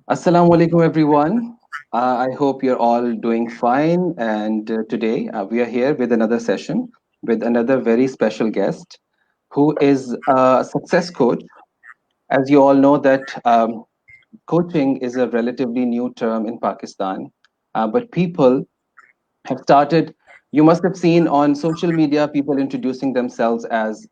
Assalamu alaikum, everyone. I hope you're all doing fine. And today we are here with another session with another very special guest who is a success coach. As you all know, that coaching is a relatively new term in Pakistan, but people have started. You must have seen on social media people introducing themselves as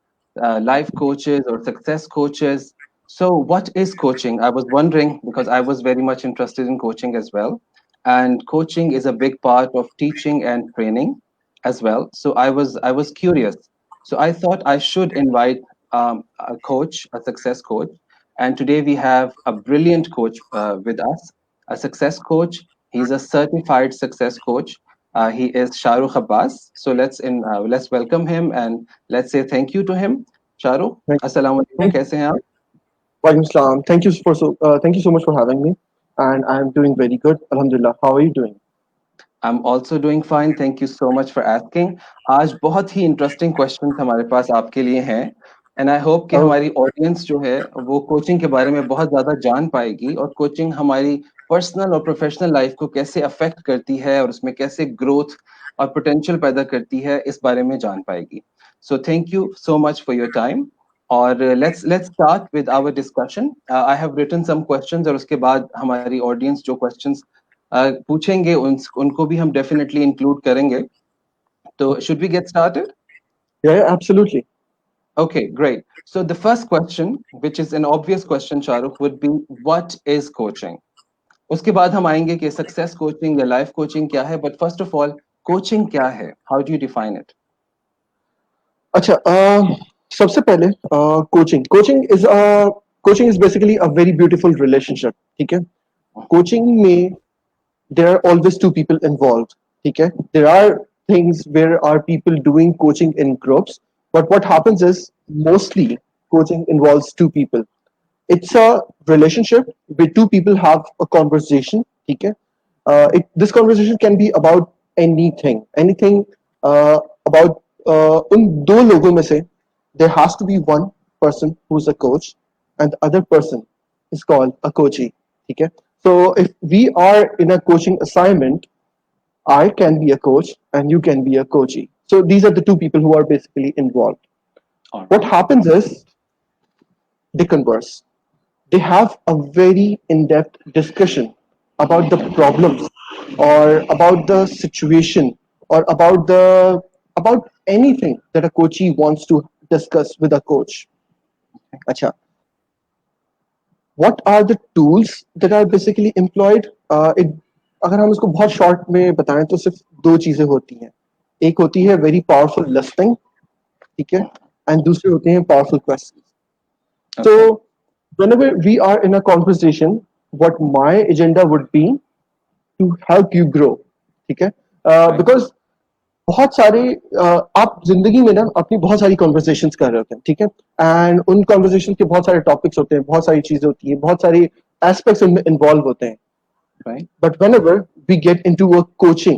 life coaches or success coaches. So, what is coaching? I was wondering because I was very much interested in coaching as well. And coaching is a big part of teaching and training as well. So, I was curious. So, I thought I should invite a coach, a success coach. And today we have a brilliant coach with us, a success coach. He's a certified success coach. He is Shahrukh Abbas. So let's welcome him and let's say thank you to him. Shahrukh, Thank, assalamu alaikum. thank you. कैसे हैं आप? Walaikum Salam. Thank you so much for having me, and I'm doing very good. Alhamdulillah. How are you doing? I'm also doing fine. Thank you so much for asking. आज बहुत ही interesting question हमारे पास आपके लिए हैं and I hope कि Oh, हमारी audience जो है वो कोचिंग के बारे में बहुत ज़्यादा जान पाएगी और कोचिंग हमारी पर्सनल और प्रोफेशनल लाइफ को कैसे अफेक्ट करती है और उसमें कैसे ग्रोथ और पोटेंशियल पैदा करती है इस बारे में जान पाएगी. So thank you so much for your time. और let's start with our discussion. I have written some questions और उसके बाद हमारी ऑडियंस जो क्वेश्चंस पूछेंगे उनको भी हम डेफिनेटली इंक्लूड करेंगे. तो should we get started? yeah, yeah, absolutely. Okay, great. So the first question, which is an obvious question, Shahrukh, would be what is coaching? उसके बाद हम आएंगे कि सक्सेस कोचिंग या लाइफ कोचिंग क्या है, but first of all coaching क्या है? How do you define it? अच्छा, सबसे पहले coaching coaching is basically a very beautiful relationship. ठीक है. कोचिंग में there are always two people involved. Okay, there are things where are people doing coaching in groups, but what happens is mostly coaching involves two people. It's a relationship where two people have a conversation. Okay, this conversation can be about anything about उन दो लोगों में से there has to be one person who's a coach and the other person is called a coachee. Okay, so if we are in a coaching assignment, I can be a coach and you can be a coachee. So these are the two people who are basically involved. All What right. happens is they converse. They have a very in-depth discussion about the problems or about the situation or about anything that a coachee wants to discuss with a coach. Acha, what are the tools that are basically employed? अगर हम इसको बहुत short में बताएं तो सिर्फ दो चीजें होती हैं. एक होती है वेरी पावरफुल लिस्टिंग. ठीक है. एंड दूसरे होते हैं powerful question. Okay. So whenever we are in a conversation, what my agenda would be to help you grow. ठीक है. Right. Because बहुत सारे आप जिंदगी में ना अपनी बहुत सारी कॉन्वर्सेशंस कर रहे होते हैं. ठीक है. एंड उन कॉन्वर्सेशन के बहुत सारे टॉपिक्स होते हैं, बहुत सारी चीजें होती हैं, बहुत सारे एस्पेक्ट्स उनमें इन्वॉल्व होते हैं. Right. But whenever we get into a coaching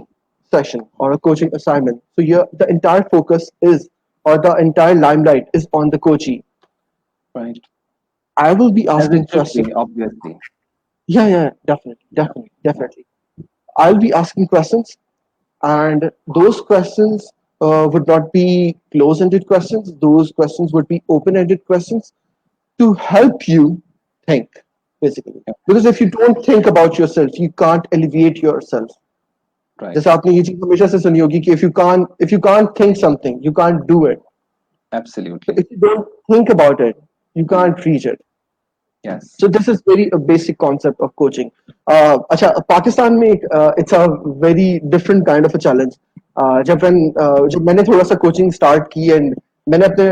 session or a coaching assignment, so the entire focus is or the entire limelight is on the coachee. Right. I will be As it asking should questions. be, obviously. Yeah, yeah, definitely. I'll be asking questions, and those questions would not be close-ended questions. Those questions would be open-ended questions to help you think, basically. Yeah. Because if you don't think about yourself, you can't elevate yourself. Right. जैसे आपने ये चीज हमेशा से सुनी होगी कि if you can't think something, you can't do it. So Absolutely. if you don't think about it, you can't reach it. Yes. So this is very a basic concept of coaching. अच्छा पाकिस्तान में it's a very different kind of a challenge. जब मैंने थोड़ा सा coaching start की and मैंने अपने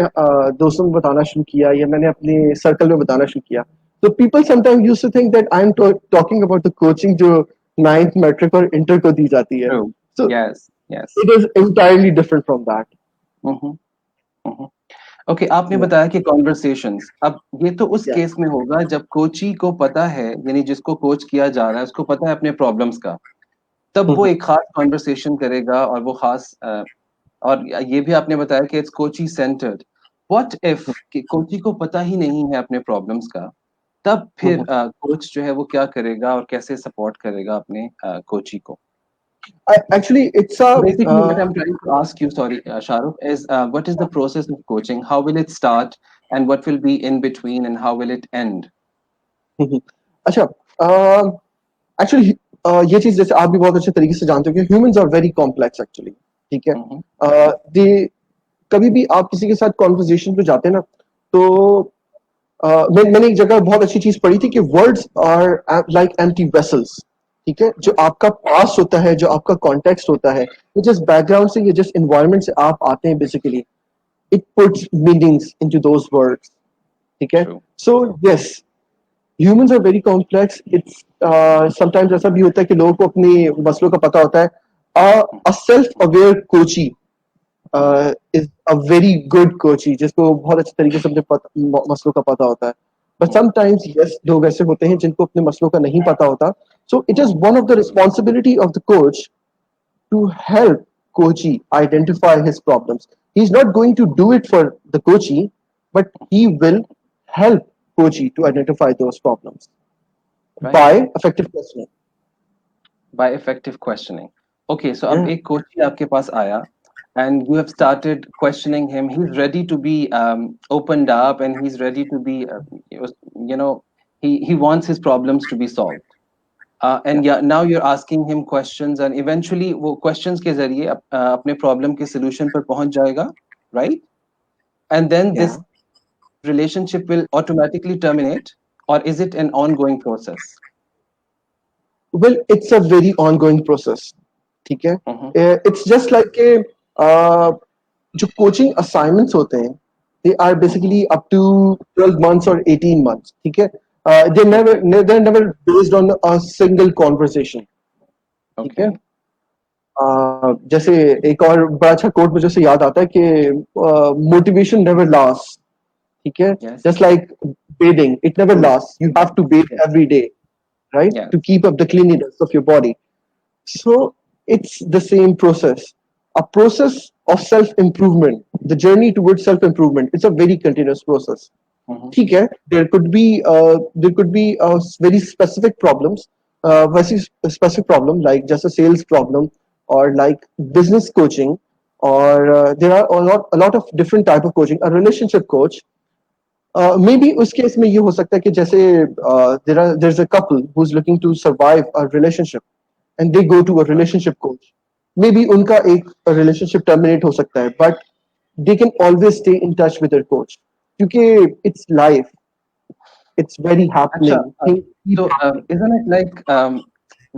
दोस्तों में बताना शुरू किया या मैंने अपने सर्कल में बताना शुरू किया, तो people sometime used to think that I am talking about the coaching जो नाइन्थ मैट्रिक और इंटर को दी जाती है. True. So Yes. Yes. It is entirely different from that. Mm-hmm. Mm-hmm. Okay, आपने बताया कि कॉन्वर्सेशंस, अब ये तो उस या केस में होगा जब कोची को पता है, यानी जिसको कोच किया जा रहा है उसको पता है अपने प्रॉब्लम्स का, तब वो एक खास कॉन्वर्सेशन करेगा और वो खास और ये भी आपने बताया कि it's Kochi centred. What if कि कोची को पता ही नहीं है अपने प्रॉब्लम्स का तब फिर Mhm. कोच जो है वो क्या करेगा और कैसे सपोर्ट करेगा अपने कोची को? Actually, it's a So basically, what I'm trying to ask you, sorry, Shahrukh, is what is the process of coaching? How will it start, and what will be in between, and how will it end? हम्म, अच्छा actually ये चीज जैसे आप भी बहुत अच्छे तरीके से जानते हो कि humans are very complex actually, ठीक है। Mm-hmm. दे कभी भी आप किसी के साथ कॉन्वर्जेशन पे जाते हैं ना, तो मैंने एक जगह बहुत अच्छी चीज पढ़ी थी कि words are like empty vessels, ठीक है। जो Okay. आपका पास होता है, जो आपका कॉन्टेक्स्ट होता है, ये जिस बैकग्राउंड से, ये जिस इन्वायरमेंट से आप आते हैं, basically it puts meanings into those words, ठीक है। True. So yes, humans are very complex. It's sometimes ऐसा भी होता है कि लोगों को अपने मसलों का पता होता है। A self aware Kochi Mm-hmm. Is a very good Kochi, जिसको बहुत अच्छे तरीके से अपने मसलों का पता होता है। But Mm-hmm. समटाइम्स यस, लोग ऐसे होते हैं जिनको अपने मसलों का नहीं पता होता। So it is Mm-hmm. One of the responsibility of the coach to help Kochi identify his problems. He's not going to do it for the Kochi, but he will help Kochi to identify those problems Right. by effective questioning. By effective questioning. Okay, so अब Yeah, एक coach ही आपके पास आया, and you have started questioning him. He's ready to be opened up, and he's ready to be, you know, he wants his problems to be solved. yeah, And yeah, now you're asking him questions, and eventually वो questions के जरिए अपने problem के solution पर पहुंच जाएगा, right? And then yeah. this relationship will automatically terminate, or is it an ongoing process? Well, it's a very ongoing process. ठीक है, Mm-hmm. it's just like के जो coaching assignments होते हैं, they are Mm-hmm. basically up to 12 months or 18 months, ठीक है। Okay. They're never based on a single conversation, ठीक है। Okay. जैसे एक और बड़ा अच्छा कोट मुझे से याद आता है कि मोटिवेशन नेवर लास्ट, ठीक है। Yes. Just like bathing, it never lasts. You have to bathe Yes. every day, right, Yes. to keep up the cleanliness of your body. So it's the same process, a process of self improvement. The journey towards self improvement, it's a very continuous process, Mm-hmm. ठीक है। there could be very specific problems, very specific problem like just a sales problem, or like business coaching, or there are a lot of different type of coaching, a relationship coach. Maybe उस case में ये हो सकता है कि जैसे there's a couple who's looking to survive a relationship and they go to a Right. relationship coach. Maybe उनका एक relationship terminate हो सकता है, but they can always stay in touch with their coach क्योंकि it's life, it's very Acha, happening. Things keep so happening. isn't it like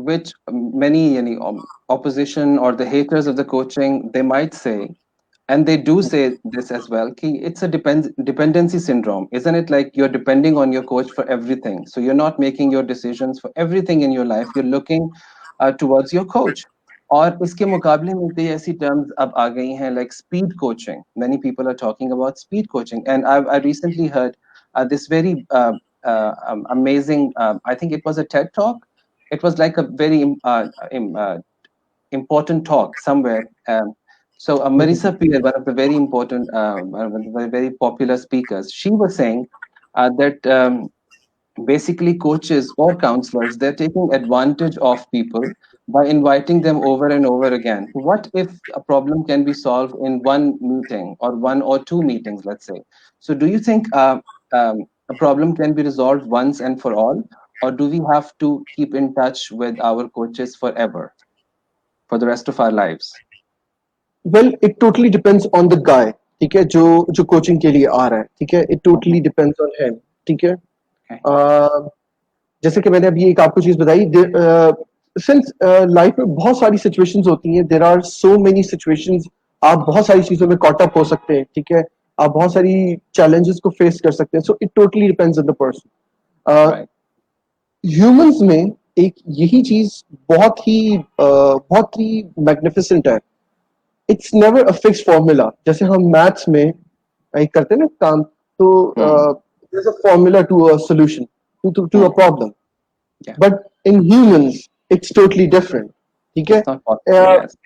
which many opposition or the haters of the coaching, they might say, and they do say this as well, ki it's a dependency syndrome, isn't it? Like you're depending on your coach for everything, so you're not making your decisions for everything in your life, you're looking towards your coach. और इसके मुकाबले में कई ऐसी terms अब आ गई हैं like speed coaching. Many people are talking about speed coaching, and I recently heard this very amazing. I think it was a TED talk. It was like a very important talk somewhere. So Marisa Peer, one of the very important, one of the very popular speakers, she was saying that basically coaches or counselors, they're taking advantage of people by inviting them over and over again. What if a problem can be solved in one meeting or one or two meetings, let's say? So do you think a problem can be resolved once and for all, or do we have to keep in touch with our coaches forever for the rest of our lives? Well, it totally depends on the guy, ठीक है, जो जो coaching के लिए आ रहा है, ठीक है। It Mhm. totally depends on him, ठीक है। Okay. जैसे कि मैंने अभी एक आपको चीज बताई, सिंस लाइफ में बहुत सारी सिचुएशंस होती हैं, there are so many situations, आप बहुत सारी चीजों में कॉट अप हो सकते हैं, ठीक है। आप बहुत सारी चैलेंजेस को फेस कर सकते हैं। So it totally depends on the person. Right. Humans में एक यही चीज बहुत ही मैग्निफिसेंट है। It's never a fix formula. जैसे हम मैथ्स में एक करते हैं ना काम, तो Hmm. there's a formula to a solution, to a Hmm. problem. Yeah. But in humans, it's totally different. ठीक है? It's not possible. Uh, Yes.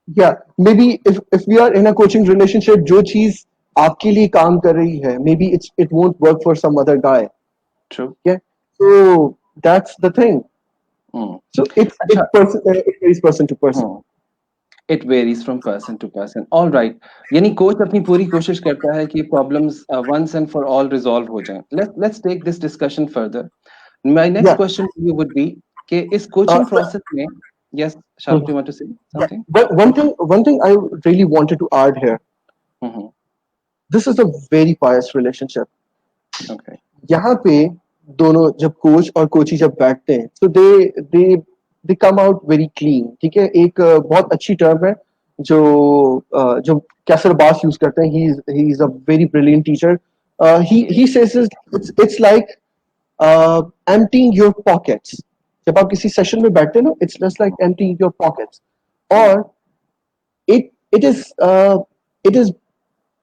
yeah, maybe if we are in a coaching relationship, जो चीज आपके लिए काम कर रही है, maybe it won't work for some other guy. True. Yeah. So that's the thing. Hmm. So it's अच्छा. person it varies person to person. Hmm. It varies from person to person. All right. यानी coach अपनी पूरी कोशिश करता है कि problems once and for all resolve हो जाएं. Let's take this discussion further. My next Yeah. question to you would be कि इस Uh, coaching process में, yes, Shahrukh, do you want to say yeah. something? But one thing I really wanted to add here. Mm-hmm. This is a very biased relationship. Okay. यहाँ पे दोनों जब coach और कोची जब बैठते हैं so they come out very clean. ठीक है एक बहुत अच्छी टर्म है जो कैसर बास यूज करते हैं he is a very brilliant teacher. He says it's like emptying your pockets. जब आप किसी सेशन में बैठते हैं ना it's just like emptying your pockets. Hmm. और it is it is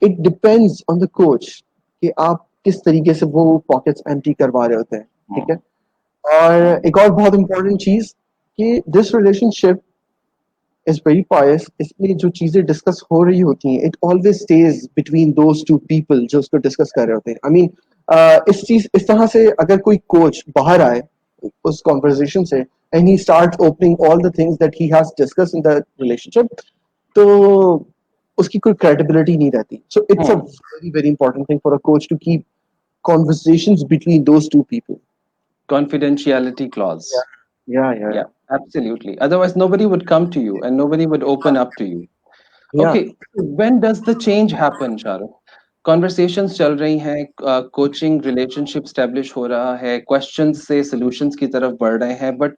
it depends on the coach कि आप किस तरीके से वो पॉकेट्स एम्प्टी करवा रहे होते हैं ठीक है Hmm. और Hmm. एक और बहुत इंपॉर्टेंट चीज कि दिस रिलेशनशिप इज वेरी पायस इसमें जो चीजें डिस्कस हो रही होती हैं it always stage between those two people जो उसको डिस्कस कर रहे होते हैं आई मीन इस तरह से अगर कोई कोच बाहर आए उस कॉन्वर्जेशन से and he start opening all the things that he has discuss in the relationship तो उसकी कोई क्रेडिबिलिटी नहीं रहती so it's a Hmm. Very very important thing for a coach to keep conversations between those two people. Confidentiality clause. Yeah. Yeah, absolutely. Otherwise, nobody would come to you and nobody would open up to you. Yeah. Okay, when does the change happen, Shahrukh? Conversations चल रही हैं, coaching relationship establish हो रहा है, questions से solutions की तरफ बढ़ रहे हैं, but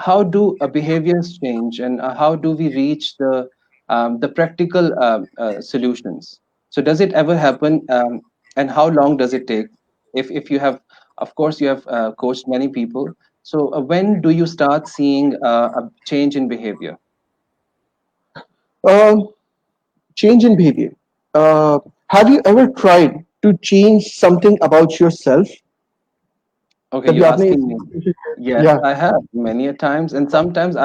how do behaviors change and how do we reach the practical solutions? So does it ever happen, and how long does it take? If you have, of course, you have coached many people. So when do you start seeing a change in behavior? Um, Change in behavior. Have you ever tried to change something about yourself? Okay, कभी you're आपने asking me. Yes, yeah I have many a times, and sometimes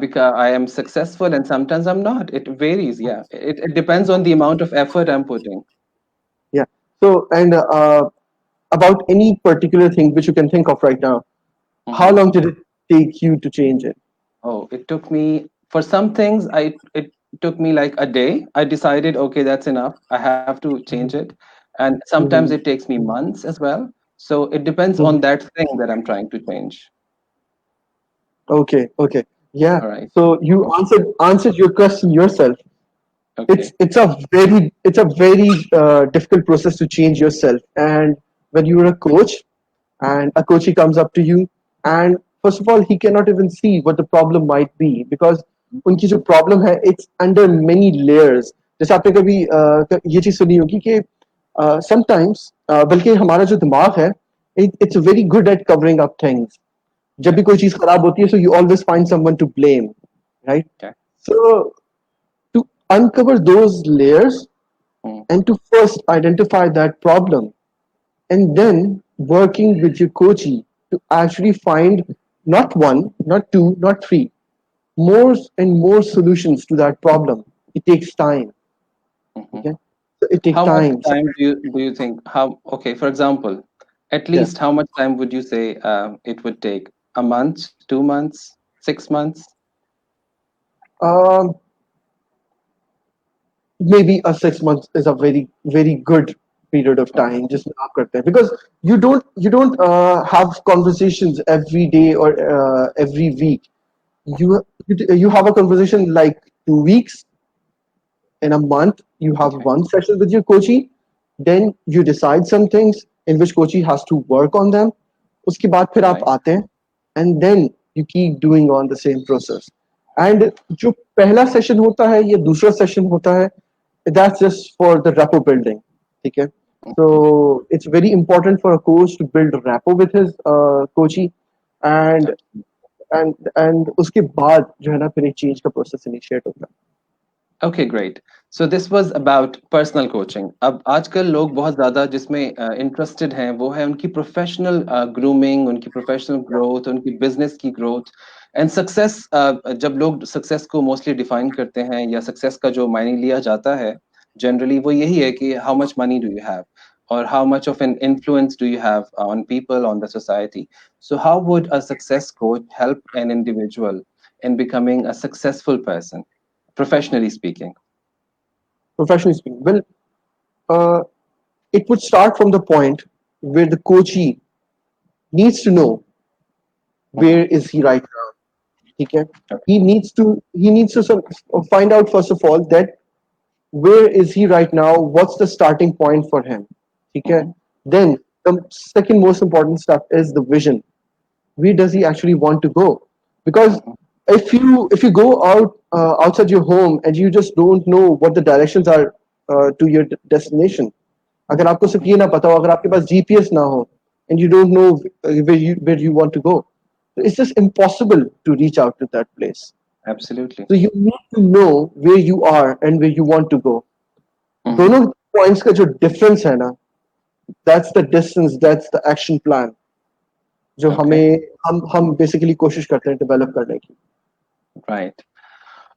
because I am successful, and sometimes I'm not. It varies. Yeah, it depends on the amount of effort I'm putting. yeah so and about any particular thing which you can think of right now, how Hmm. long did it take you to change it? Oh, it took me for some things. It took me like a day. I decided, okay, that's enough. I have to change it, and sometimes it Mhm. takes me months as well. So it depends on Mhm. that thing that I'm trying to change. Okay, yeah. All right. So you answered your question yourself. Okay. It's a very difficult process to change yourself. And when you're a coach, and a coachee comes up to you, and first of all, he cannot even see what the problem might be because उनकी जो problem है it's under many layers जैसे आपने कभी ये चीज सुनी होगी कि समटाइम्स बल्कि हमारा जो दिमाग है it's very good at covering up things जब भी Yes. कोई चीज खराब होती है so you always find someone to blame right Okay. So to uncover those layers Mm. and to first identify that problem and then working with your coachee to actually find not one, not two, not three, more and more solutions to that problem. It takes time. Mhm. Okay, so it takes How much time. So, time do you think? How okay? For example, at yeah, least how much time would you say it would take? A month, 2 months, 6 months? um, maybe a 6 months is a very very good period of Okay. time. Just not करते हैं because you don't have conversations every day or every week. You have a conversation like 2 weeks in a month you have Okay. one session with your coachee then you decide some things in which coachee has to work on them उसके बाद फिर आप Right. आते हैं and then you keep doing on the same process and जो पहला session होता है या दूसरा सेशन होता है that's just for the rapport building ठीक है so Mhm. it's very important for a coach to build rapport with his coachee and Absolutely. and उसके बाद जो है ना फिर एक चेंज का प्रोसेस इनिशिएट होता Okay, great. So this was about personal coaching. अब आजकल लोग बहुत ज़्यादा जिसमें इंटरेस्टेड हैं वो है उनकी प्रोफेशनल ग्रूमिंग, उनकी प्रोफेशनल ग्रोथ, उनकी बिजनेस की ग्रोथ एंड सक्सेस. जब लोग सक्सेस को मोस्टली डिफाइन करते हैं या सक्सेस का जो मायने लिया जाता है जनरली वो यही है कि how much money do you have. or how much of an influence do you have on people, on the society. So how would a success coach help an individual in becoming a successful person, professionally speaking? Professionally speaking, well, uh, it would start from the point where the coachee needs to know Mhm. where is he right now. Okay? Okay. He needs to find out first of all that where is he right now, what's the starting point for him. Okay? Mhm. Then the second most important stuff is the vision. Where does he actually want to go? Because Mhm. if you go out outside your home and you just don't know what the directions are to your destination, अगर आपको सिर्फ Mhm. ये ना पता हो, अगर आपके पास GPS ना हो and you don't know where you want to go, it's just impossible to reach out to that place. Absolutely. So you need to know where you are and where you want to go. Mhm. दोनों points का जो difference है ना, that's the distance, that's the action plan जो Okay. हमें हम basically कोशिश करते हैं डेवलप करने की. Right.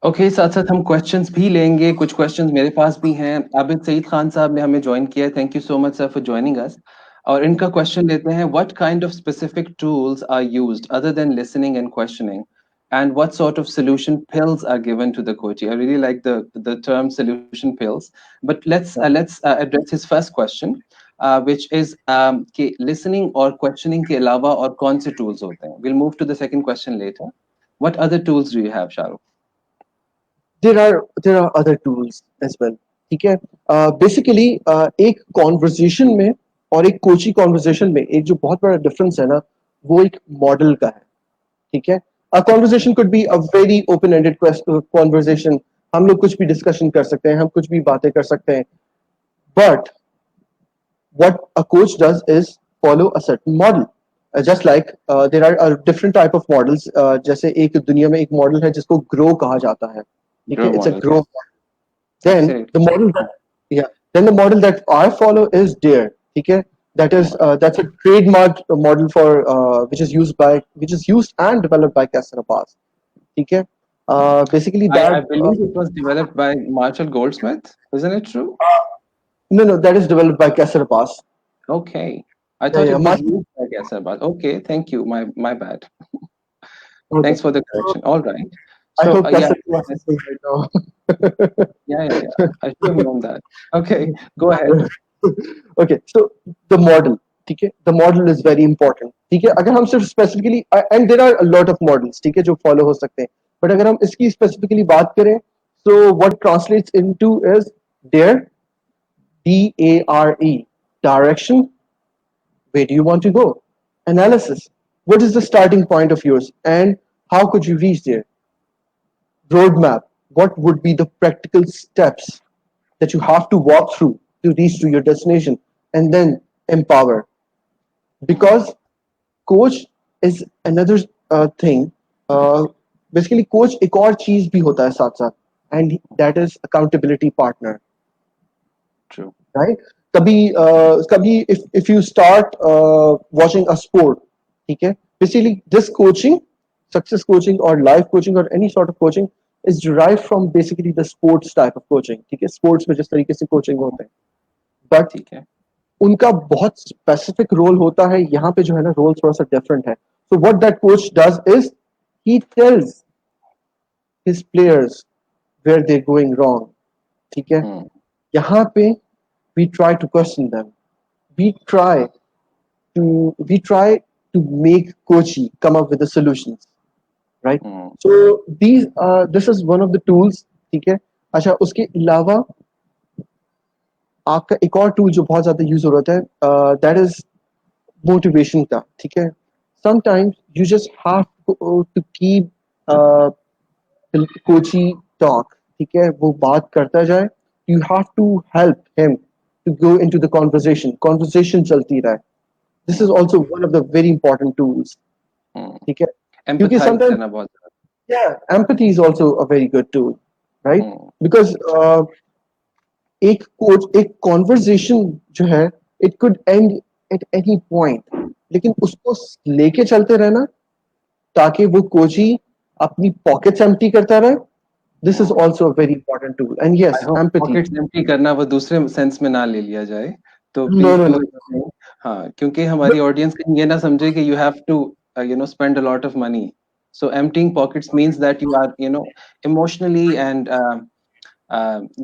ओके, साथ साथ हम क्वेश्चंस भी लेंगे, कुछ क्वेश्चंस मेरे पास भी हैं. आबिद सईद खान साहब ने हमें ज्वाइन किया है. Thank you so much sir for joining us. और इनका क्वेश्चन लेते हैं. What kind of specific tools are used other than listening and questioning, and what sort of solution pills are given to the coach? I really like the term solution pills. But let's address his first question, which is कि listening और questioning के अलावा और कौन से tools होते हैं? We'll move to the second question later. What other tools do you have, Shahrukh? there are other tools as well. ठीक है. बेसिकली एक कॉन्वर्जेशन में और एक कोची कॉन्वर्जेशन में एक जो बहुत बड़ा डिफरेंस है ना, वो एक मॉडल का है. ठीक है. A conversation could be a very open ended conversation. हम लोग कुछ भी डिस्कशन कर सकते हैं, हम कुछ भी बातें कर सकते हैं. But what a coach does is follow a certain model. Just like there are different type of models. जैसे एक दुनिया में एक मॉडल है जिसको ग्रो कहा जाता है. ठीक है. Grow It's a model, grow. yes. Then the Absolutely. model that yeah, then the model that I follow is DARE. Okay, that's a trademark model for which is used and developed by Kasser Abbas. Okay, basically I that believe it was developed by Marshall Goldsmith. Isn't it true? no, that is developed by Kasser Abbas. Okay. I Yeah, thought yeah, it was used by Gasabal. Okay, thank you. My bad. okay. Thanks for the So correction. All right. I So hope yeah, Kasser Abbas is yes, listening right now. yeah. I should have known that. Okay, go ahead. Okay, so the model. ठीक है, the model is very important. ठीक है, अगर हम सिर्फ specifically and there are a lot of models, ठीक है, जो फॉलो हो सकते हैं. बट अगर हम इसकी स्पेसिफिकली बात करें, so what translates into is dare, DARE, direction. Where do you want to go? Analysis. What is the starting point of yours, and how could you reach there? Roadmap. What would be the practical steps that you have to walk through to reach to your destination? And then empower. Hmm. Because coach is another thing. Basically coach एक और चीज भी होता है साथ साथ, and that is accountability partner. True. Right? कभी if you start watching a sport, ठीक है, basically this coaching, success coaching or life coaching or any sort of coaching is derived from basically the sports type of coaching. ठीक है, sports में जिस तरीके से coaching होते हैं, but ठीक है. उनका बहुत स्पेसिफिक रोल होता है. यहाँ पे जो है ना, रोल थोड़ा सा डिफरेंट है. So what that coach does is he tells his players where they going wrong. ठीक है. Hmm. यहाँ पे we try to question them. We try we try to make coachee come up with the solutions. Right. Hmm. So this is one of the tools. ठीक है. अच्छा, उसके अलावा आपका एक और टूल जो बहुत ज्यादा यूज हो रहा है, दैट इज मोटिवेशन का. ठीक है. Sometimes you just have to keep coachee talk. ठीक है, वो बात करता जाए. You have to help him to go into the conversation. Conversation चलती रहे. This is Hmm. Also one of the very important tools. Hmm. ठीक है. क्योंकि Empathize समटाइम्स करना बहुत ज़्यादा. Empathy is also a very good tool. Right. Hmm. Because एक conversation जो है, it could end at any point, लेकिन उसको लेके चलते रहना ताकि वो कोची अपनी पॉकेट्स एम्प्टी करता रहे. This is Hmm. Also a very important tool. And I yes, hope empathy. Pockets empty करना वो दूसरे सेंस में ना ले लिया जाए. तो No, please no, do no. It सेम। हाँ, क्योंकि हमारी But ऑडियंस ये ना समझे कि you have to spend a lot of money. So emptying pockets means that you are emotionally and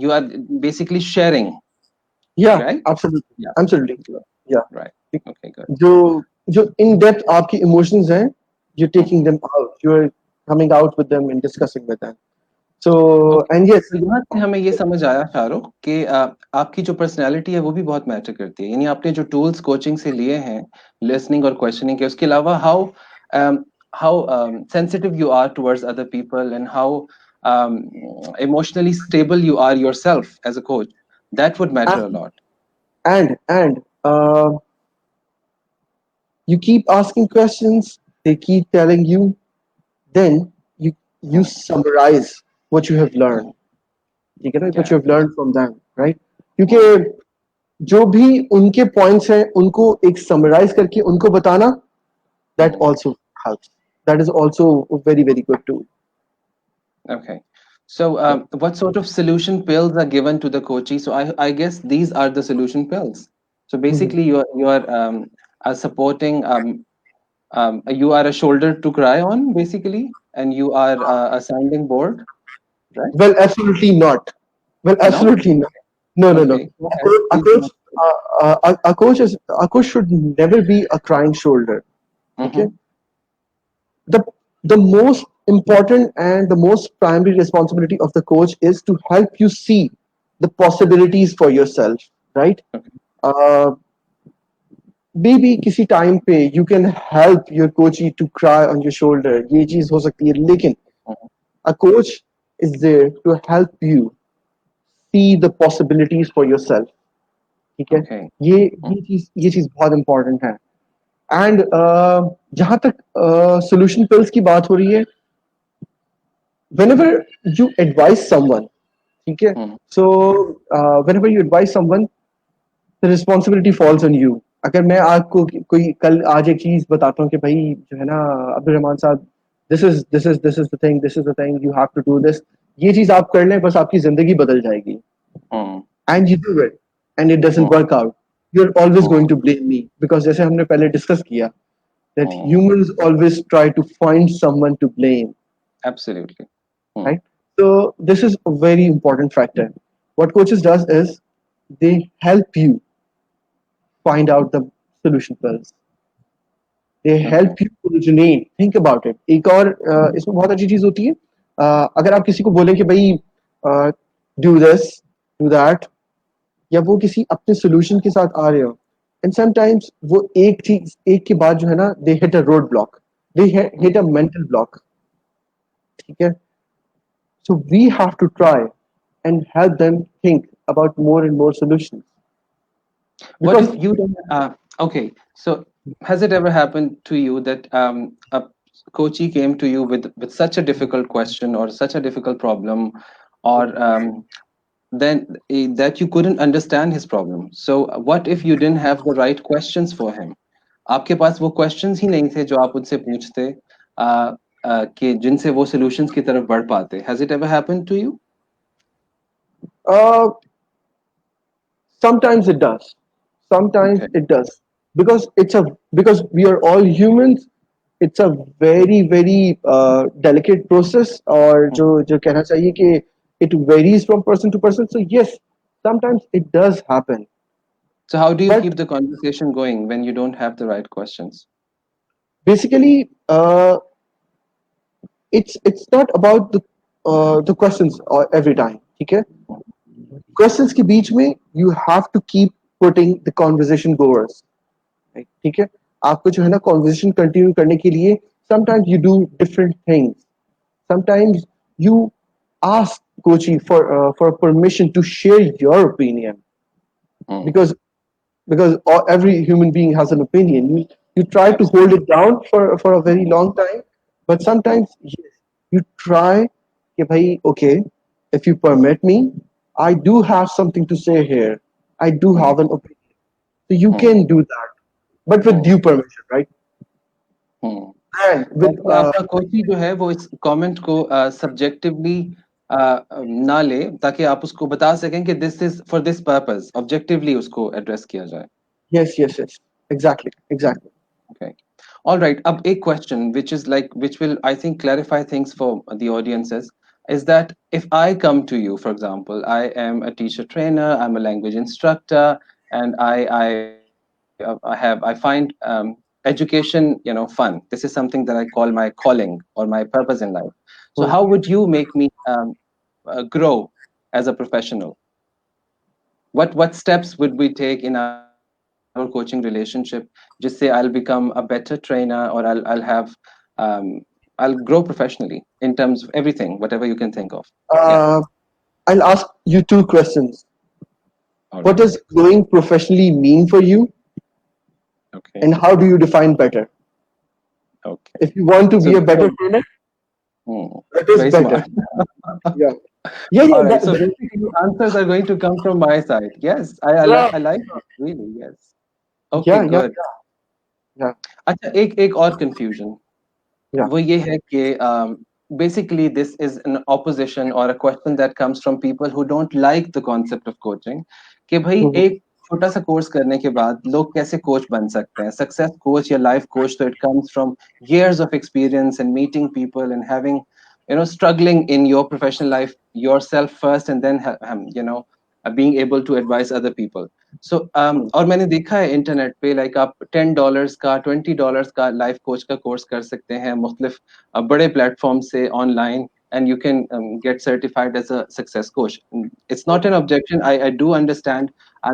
you are basically sharing, yeah, right? absolutely, Yeah. absolutely. Sure. Yeah. Right. Okay, good. जो जो in depth आपकी emotions हैं, you're taking Mhm. them out. You're coming out with them and discussing with them. So okay, and yes, तो यहाँ से हमें ये समझ आया शाहरुख कि आपकी जो पर्सनैलिटी है वो भी बहुत मैटर करती है। यानी आपने जो टूल्स कोचिंग से लिए हैं लिसनिंग और क्वेश्चनिंग के, उसके अलावा how how sensitive you are towards other people and how emotionally stable you are yourself as a coach, that would matter a and lot. and you keep asking questions, they keep telling you, then you summarize what you have learned. ठीक है ना, what या you have learned from them, right? क्योंकि जो भी उनके points हैं उनको एक समराइज करके उनको बताना, that also helps. That is also a very very good tool. Okay. So, Yeah. what sort of solution pills are given to the coachee? So, I guess these are the solution pills. So, Mhm. basically, you are supporting you are a shoulder to cry on, basically, and you are a sounding board, right? Well, absolutely not. Well, No. absolutely not. No, no, no. Okay. Go A ahead. coach, a Please coach, go a coach should never be a crying shoulder. ahead. Okay. the the most important and the most primary responsibility of the coach is to help you see the possibilities for yourself, right? Okay. uh, maybe किसी time पे you can help your coachee to cry on your shoulder, ये चीज हो सकती है, लेकिन Mhm. a coach is there to help you see the possibilities for yourself. ठीक है, Okay. ये Mhm. ये चीज बहुत important है. एंड जहां तक सोल्यूशन पिल्स की बात हो रही है, whenever you advise someone, ठीक है, Mhm. so whenever you advise someone, the responsibility falls on you. अगर मैं आपको कोई कल आज एक चीज बताता हूँ कि भाई जो है ना अब्दुल रहमान साहब, this is the thing, this is the thing, you have to do this, ये चीज आप कर लें बस आपकी जिंदगी बदल जाएगी, Mhm. And you do it and it doesn't Mhm. Work out, you are always Mhm. Going to blame me, because जैसे हमने पहले डिस्कस किया that Mhm. humans always try to find someone to blame, Absolutely. Mhm. right? So this is a very important factor. What coaches does is they help you find out the solution first. They Okay. help you originate. Think about it. एक और इसमें बहुत अच्छी चीज होती है, अगर आप किसी को बोलें कि भाई do this, do that, या वो किसी अपने solution के साथ आ रहे हो, and sometimes वो एक चीज एक के बाद जो है ना they hit a roadblock, they hit a mental block. ठीक है, so we have to try and help them think about more and more solutions. What Because if you don't? Okay, so has it ever happened to you that a coachee came to you with such a difficult question or such a difficult problem, or then that you couldn't understand his problem? So what if you didn't have the right questions for him? आपके पास वो questions ही नहीं थे जो आप उनसे पूछते कि जिनसे वो solutions की तरफ बढ़ पाते. Has it ever happened to you? uh, sometimes it does. Sometimes Okay. it does. Because we are all humans. It's a very very delicate process. और जो कहना चाहिए कि it varies from person to person. So yes, sometimes it does happen. So how do you But keep the conversation going when you don't have the right questions? basically, it's not about the questions every time. ठीक है, questions के बीच में you have to keep putting the conversation goers. Right? ठीक है, आपको जो है ना conversation continue करने के लिए sometimes you do different things. Sometimes you ask coaching for permission to share your opinion, Mm. because every human being has an opinion. You try to Absolutely. hold it down for a very Mm. long time, but Mm. sometimes yes, you try कि भाई okay, if you permit me, I do have something to say here. I do Mm. have an opinion, so you Mm. can do that, but with Mm. due permission, right? Mm. And with ताकि आपका coach ही जो है वो इस comment को subjectively ना ले, ताकि आप उसको बता सकें कि this is for this purpose, objectively उसको एड्रेस किया जाए. Yes, yes, yes. Exactly, exactly. Okay. All right. Ab a question which is like which will I think clarify things for the audiences is that if I come to you, for example, I am a teacher trainer, I'm a language instructor, and I find education, fun. This is something that I call my calling or my purpose in life. So Hmm. how would you make me grow as a professional? What steps would we take in our coaching relationship? Just say I'll become a better trainer, or I'll have I'll grow professionally in terms of everything, whatever you can think of. Yeah. Uh, I'll ask you two questions. All What right. does growing professionally mean for you, Okay. and how do you define better? Okay. If you want to be So a better trainer, hmm, that is very better. smart. Yeah, yeah, yeah. All right. So basically, answers are going to come from my side. Yes, Yeah, I like it really. Yes. Okay. yeah, yeah, Good. yeah, अच्छा एक और confusion. yeah. वो ये है कि basically this is an opposition or a question that comes from people who don't like the concept of coaching कि भाई Mhm. एक छोटा सा कोर्स करने के बाद लोग कैसे कोच बन सकते हैं सक्सेस कोच या लाइफ कोच तो it comes from years of experience and meeting people and having struggling in your professional life yourself first and then being able to advise other people. सो और मैंने देखा है internet पे like आप $10 का $20 का लाइफ कोच का कोर्स कर सकते हैं मुख्तलिफ बड़े प्लेटफॉर्म से online and you can get certified as a success coach. It's not an objection. I do understand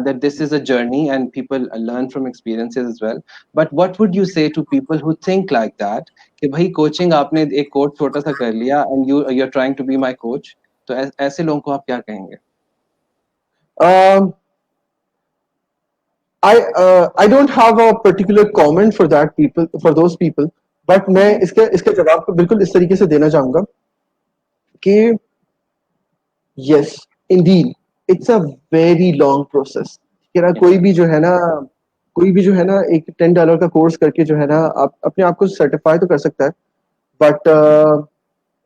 that this is a journey and people learn from experiences as well. But what would you say to people who think like that? कि भाई coaching आपने एक course छोटा सा कर लिया and you're trying to be my coach. तो ऐसे लोगों को आप क्या कहेंगे? Um, I don't have a particular comment for that people for those people, but मैं Mhm. इसके इसके जवाब को बिल्कुल इस तरीके से देना चाहूंगा कि yes, indeed, it's a very long process. कि ना It कोई is. भी जो है ना कोई भी जो है ना एक $10 का कोर्स करके जो है ना आप अपने आप को सर्टिफाई तो कर सकता है बट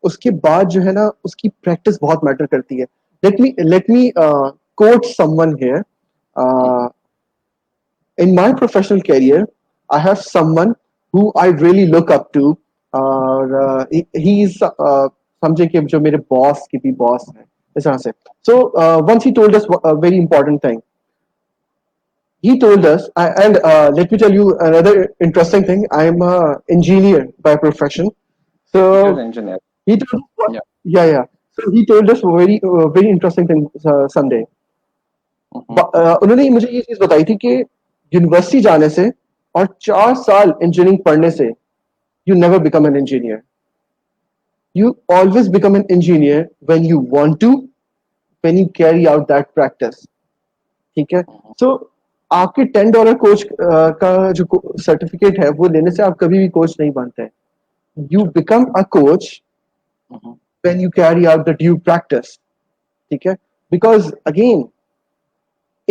उसके बाद जो है ना उसकी प्रैक्टिस बहुत मैटर करती है let me quote someone here Mhm. in my professional career, I have someone who I really look up to. He's समझे कि जो मेरे बॉस की भी बॉस है इस तरह से. So once he told us a very important thing. He told us, and let me tell you another interesting thing. I'm an engineer by profession. You're the So engineer. he told, Yeah. yeah, yeah. So he told us very interesting thing Sunday. Mhm. उन्होंने मुझे ये चीज बताई थी कि university जाने से और 4 साल इंजीनियरिंग पढ़ने से you never become an engineer you always become an engineer when you want to when you carry out that practice ठीक है Mhm. सो आपके $10 कोच का जो सर्टिफिकेट है वो लेने से आप कभी भी कोच नहीं बनते you Sure. Become a coach Mhm. When you carry out the due practice ठीक है because again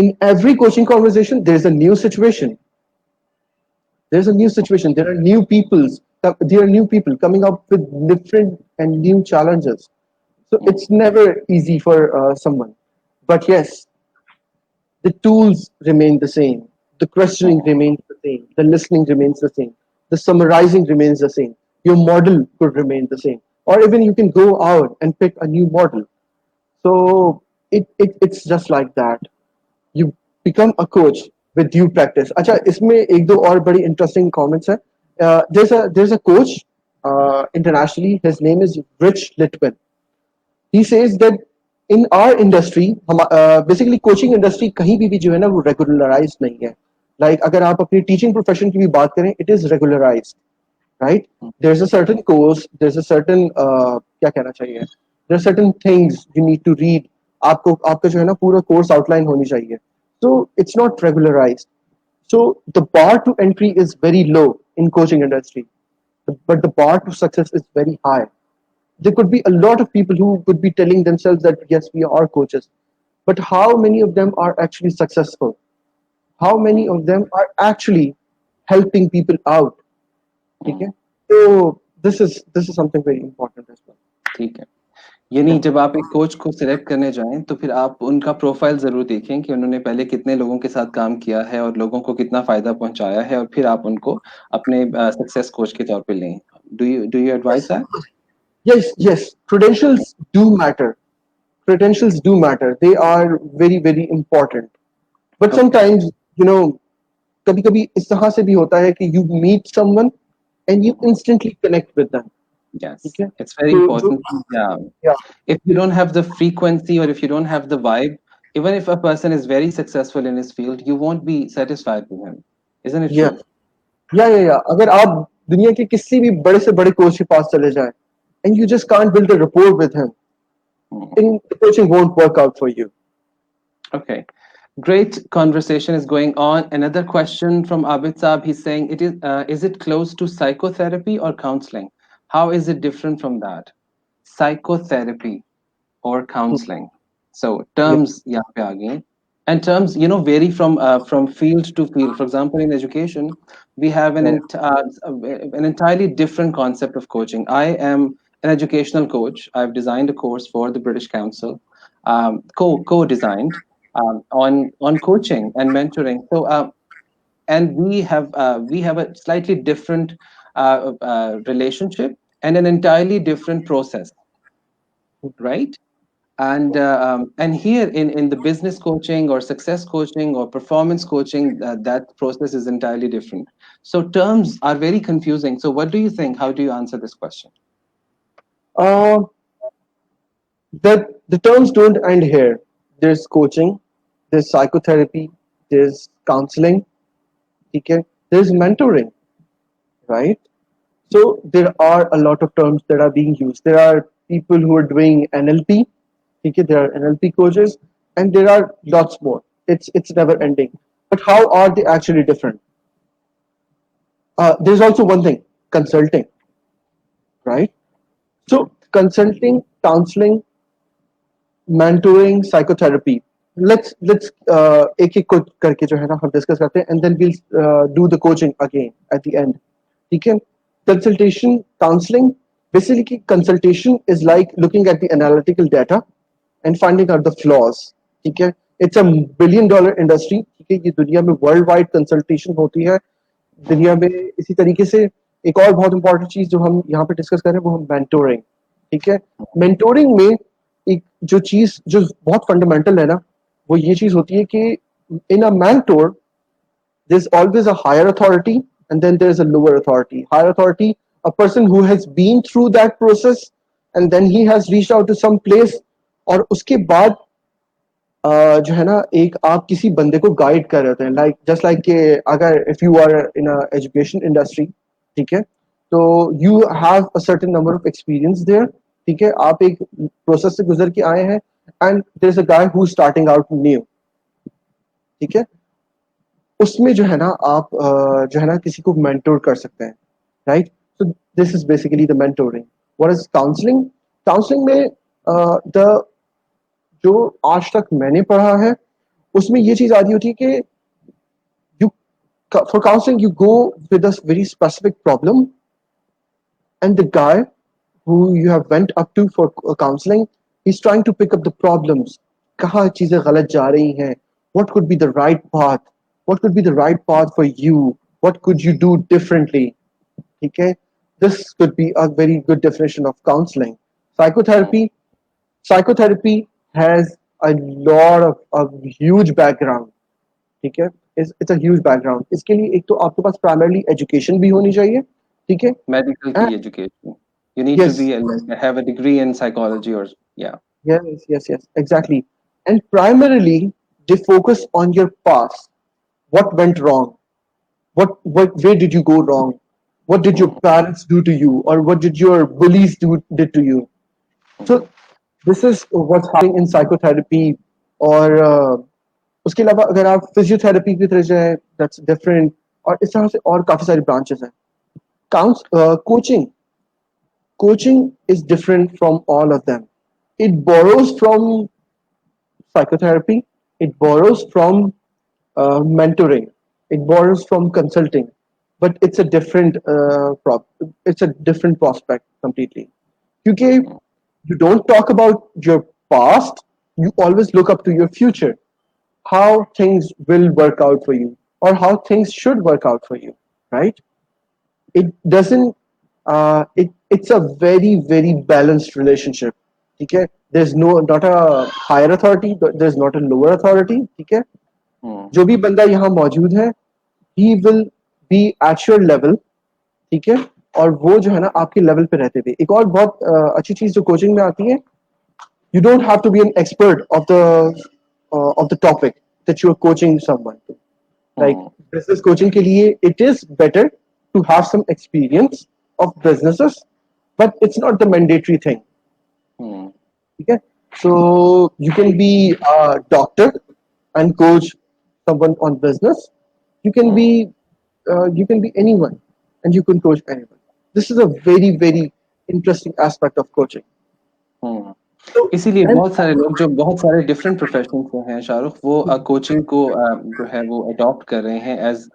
in every coaching conversation there's a new situation there's a new situation there are new peoples there are new people coming up with different and new challenges so Mhm. it's never easy for someone but yes the tools remain the same the questioning Mhm. remains the same the listening remains the same the summarizing remains the same your model could remain the same or even you can go out and pick a new model so it's just like that you become a coach with due practice. अच्छा इसमें एक दो और बड़ी interesting comments है. There's a coach internationally. His name is Rich Litwin. He says that in our industry, basically coaching industry कहीं भी जो है ना वो regularized नहीं है. Like अगर आप अपनी teaching profession की भी बात करें, it is regularized, right? There's a certain course, there's a certain क्या कहना चाहिए? There are certain things you need to read. आपको आपका जो है ना पूरा course outline होनी चाहिए. So it's not regularized. So the bar to entry is very low in coaching industry, but the bar to success is very high. There could be a lot of people who could be telling themselves that yes, we are coaches, but how many of them are actually successful? How many Mhm. of them are actually helping people out? Okay, Mhm. so this is something very important as well. ठीक है. यानी Yeah. जब आप एक coach को select करने जाएं तो फिर आप उनका प्रोफाइल जरूर देखें कि उन्होंने पहले कितने लोगों के साथ काम किया है और लोगों को कितना फायदा पहुंचाया है, और फिर आप उनको अपने सक्सेस कोच के तौर पे लें. Do you advice Yes, that? yes, yes. Credentials do matter. Credentials do matter. They are very, very important. But okay. sometimes, you know, कभी कभी इस तरह से भी होता है कि you meet someone and you instantly connect with them. Yes, ठीक है? it's very तो जो important. Yeah. yeah, If you don't have the frequency or if you don't have the vibe, even if a person is very successful in his field, you won't be satisfied with him. Isn't it yeah, true? yeah. अगर आप दुनिया के किसी भी बड़े से बड़े coach के पास चले जाएं and you just can't build a rapport with him, Mhm. then the coaching won't work out for you. Okay. Great conversation is going on. Another question from Abid Saab. He's saying, is it close to psychotherapy or counseling? How is it different from that? Psychotherapy or counseling. So Yeah. terms यहाँ पे आ गए. And terms, vary from field to field. For example, in education, we have Yeah. an entirely different concept of coaching. I am an educational coach. I've designed a course for the British Council, co-designed on coaching and mentoring. So and we have a slightly different relationship and an entirely different process, right? And here in the business coaching or success coaching or performance coaching, that process is entirely different. So terms are very confusing. So what do you think? How do you answer this question? Uh, the terms don't end here. There's coaching, there's psychotherapy, there's counseling, okay? There's mentoring, right? So there are a lot of terms that are being used. There are people who are doing NLP, okay? There are NLP coaches, and there are lots more. It's never ending. But how are they actually different? There's also one thing, consulting, right? So consulting, counseling, mentoring, psychotherapy. Let's एक एक को करके जो है ना हम discuss करते हैं and then we'll do the coaching again at the end. ठीक है? Consultation, counseling. Basically, consultation is like looking at the analytical data and finding out the flaws. ठीक है? It's a $1 billion industry. ठीक है? ये दुनिया में वर्ल्ड वाइड कंसल्टेशन होती है. दुनिया में इसी तरीके से एक और बहुत इंपॉर्टेंट चीज जो हम यहाँ पे डिस्कस कर रहे हैं वो हम मेंटोरिंग. ठीक है? मेंटोरिंग में एक जो चीज जो बहुत फंडामेंटल है ना वो ये चीज होती है कि in a mentor there's always a higher authority and then there's a lower authority. Higher authority, a person who has been through that process and then he has reached out to some place और उसके बाद जो है ना एक आप किसी बंदे को गाइड कर रहे होते हैं लाइक जस्ट लाइक कि अगर if you are in a education industry. ठीक है? तो you have a certain number of experience there. ठीक है? आप एक प्रोसेस से गुजर के आए हैं and there is a guy who starting out new. ठीक है? उसमें जो है ना आप जो है ना किसी को मेंटोर कर सकते हैं. Right? So this is basically the mentoring. What is counselling? Counselling में द जो आज तक मैंने पढ़ा है उसमें ये चीज आती होती है कि you for counseling you go with a very specific problem and the guy who you have went up to for counseling he's trying to pick up the problems. कहाँ चीजें गलत जा रही हैं? What could be the right path? What could be the right path for you? What could you do differently? Okay, this could be a very good definition of counseling. Psychotherapy. Psychotherapy has a lot of a huge background. ठीक है? It's a huge background. इसके लिए एक तो आपके पास primarily education भी होनी चाहिए. ठीक है? Medical And key education. You need to yes, be like, have a degree in psychology or yeah. yes, exactly. And primarily they focus on your past. What went wrong? What where did you go wrong? What did your Mhm, parents do to you, or what did your bullies did to you? mhm, So this is what's happening in psychotherapy. और उसके अलावा अगर आप physiotherapy की तरफ जाए that's different. और इस तरह से और काफी सारी ब्रांचेस हैं. काउंस coaching is different from all of them. It borrows from psychotherapy, it borrows from mentoring, it borrows from consulting, but it's a different it's a different prospect completely. क्योंकि mhm. You don't talk about your past, you always look up to your future, how things will work out for you or how things should work out for you, right? It doesn't it's a very balanced relationship. ठीक है, there's no not a higher authority, there's not a lower authority. ठीक है, Hmm. जो भी बंदा यहाँ मौजूद है, he will be at your level. ठीक है, और वो जो है ना आपके लेवल पे रहते हुए, एक और बहुत अच्छी चीज जो कोचिंग में आती है, you don't have to be an expert of the topic that you are coaching someone to. Like Hmm. business coaching के लिए, it is better to have some experience of businesses, but it's not the mandatory thing. Hmm. Okay, so you can be a doctor and coach someone on business. You can Hmm. be anyone, and you can coach anyone. This is a very interesting aspect of coaching. Hmm, So इसीलिए and बहुत सारे लोग जो बहुत सारे different profession से हैं शाहरुख, वो कोचिंग को जो है वो अडॉप्ट कर रहे हैं as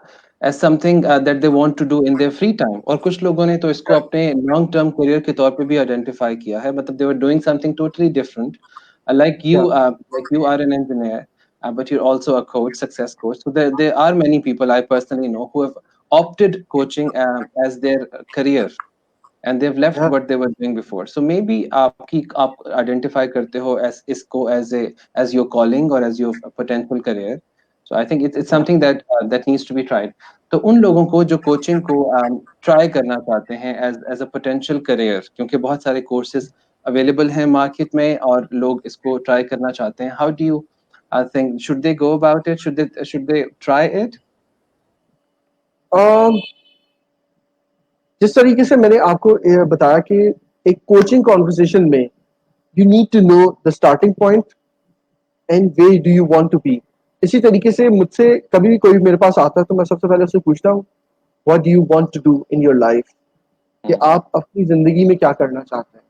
something that they want to do in their free time. और कुछ लोगों ने तो इसको अपने लॉन्ग टर्म करियर के तौर पे भी आइडेंटिफाई किया है, मतलब they were doing something totally different. yeah, Like you are an engineer, but you're also a coach, success coach. So there are many people I personally know who have opted coaching as their career, and they've left yeah. what they were doing before. So maybe आप identify करते हो as इसको as your calling or as your potential career. So I think it's something that needs to be tried. तो उन लोगों को जो coaching को try करना चाहते हैं as a potential career, क्योंकि बहुत सारे courses available हैं market में और लोग इसको try करना चाहते हैं, how do you think should they go about it? Should they try it? Um, जिस तरीके से मैंने आपको ये बताया कि एक कोचिंग कॉन्वर्सेशन में you need to know the starting point and where do you want to be. इसी तरीके से मुझसे कभी भी कोई मेरे पास आता है तो मैं सबसे पहले उससे पूछता हूँ, what do you want to do in your life, कि Hmm. आप अपनी जिंदगी में क्या करना चाहते हैं।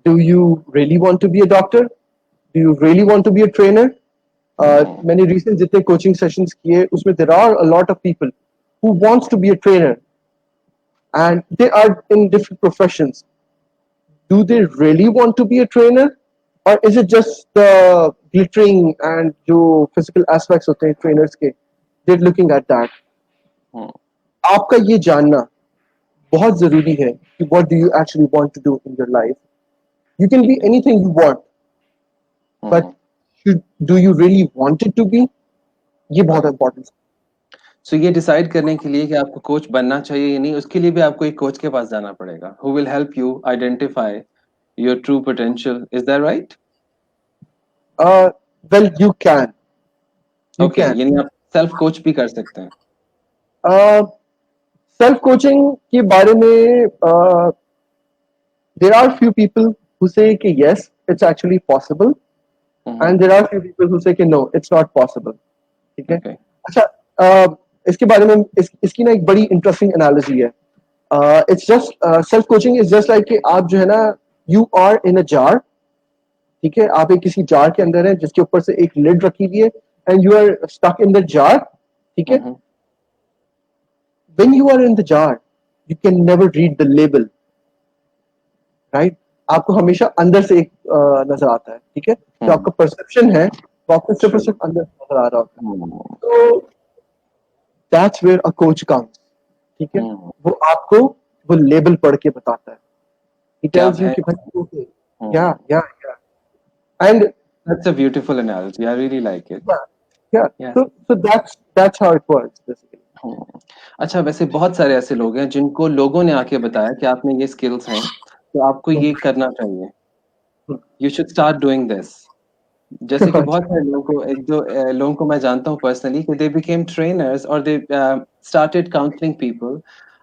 Do you really want to be a doctor, do you really want to be a trainer. Hmm. मैंने रिसेंट जितने कोचिंग सेशंस किए उसमें there are a lot of people who wants to be a trainer and they are in different professions. Do they really want to be a trainer, or is it just the glittering and जो physical aspects होते हैं trainers के, they're looking at that. Hmm. आपका ये जानना बहुत जरूरी है कि what do you actually want to do in your life. You can ठीक be है। anything you want, but Hmm. do you really want it to be, ये बहुत Right. important है। सो ये डिसाइड करने के लिए कि आपको कोच बनना चाहिए या नहीं, उसके लिए भी आपको एक कोच के पास जाना पड़ेगा who will help you identify your true potential. Is that right? uh, well, you okay, can यानी आप सेल्फ कोच भी कर सकते हैं। सेल्फ कोचिंग के बारे में there are few people who say कि yes, it's actually possible, and there are few people who say कि no, it's not possible. ठीक है, ओके। अच्छा, इसके बारे में इसकी ना एक बड़ी इंटरेस्टिंग एनालिसी है। It's just self coaching is just like कि आप जो है ना, you are in a jar. ठीक है, आप एक किसी जार के अंदर है जिसके ऊपर से एक लिड रखी हुई है, and you are stuck in the jar. ठीक है, when you are in the jar you can never read the label, right. आपको हमेशा अंदर से एक नजर आता है। ठीक है, जो आपका परसेप्शन है वो आपको सिर्फ और ट्रू। सिर्फ अंदर से नजर आ रहा होता है। तो that's where a coach comes. ठीक है, वो आपको वो लेबल पढ़ के बताता है। ही क्या टेल्स यू है? कि भाई ओके, या and that's a beautiful analogy, I really like it. या या yes. so that's how it works basically. अच्छा, वैसे बहुत सारे ऐसे लोग हैं जिनको लोगों ने आके बताया कि आप में ये स्किल्स हैं, तो आपको ये करना चाहिए, you should start doing this. जैसे कि बहुत सारे लोगों को, एक दो लोगों को मैं जानता हूँ पर्सनली कि दे बिकेम ट्रेनर्स और दे started counseling people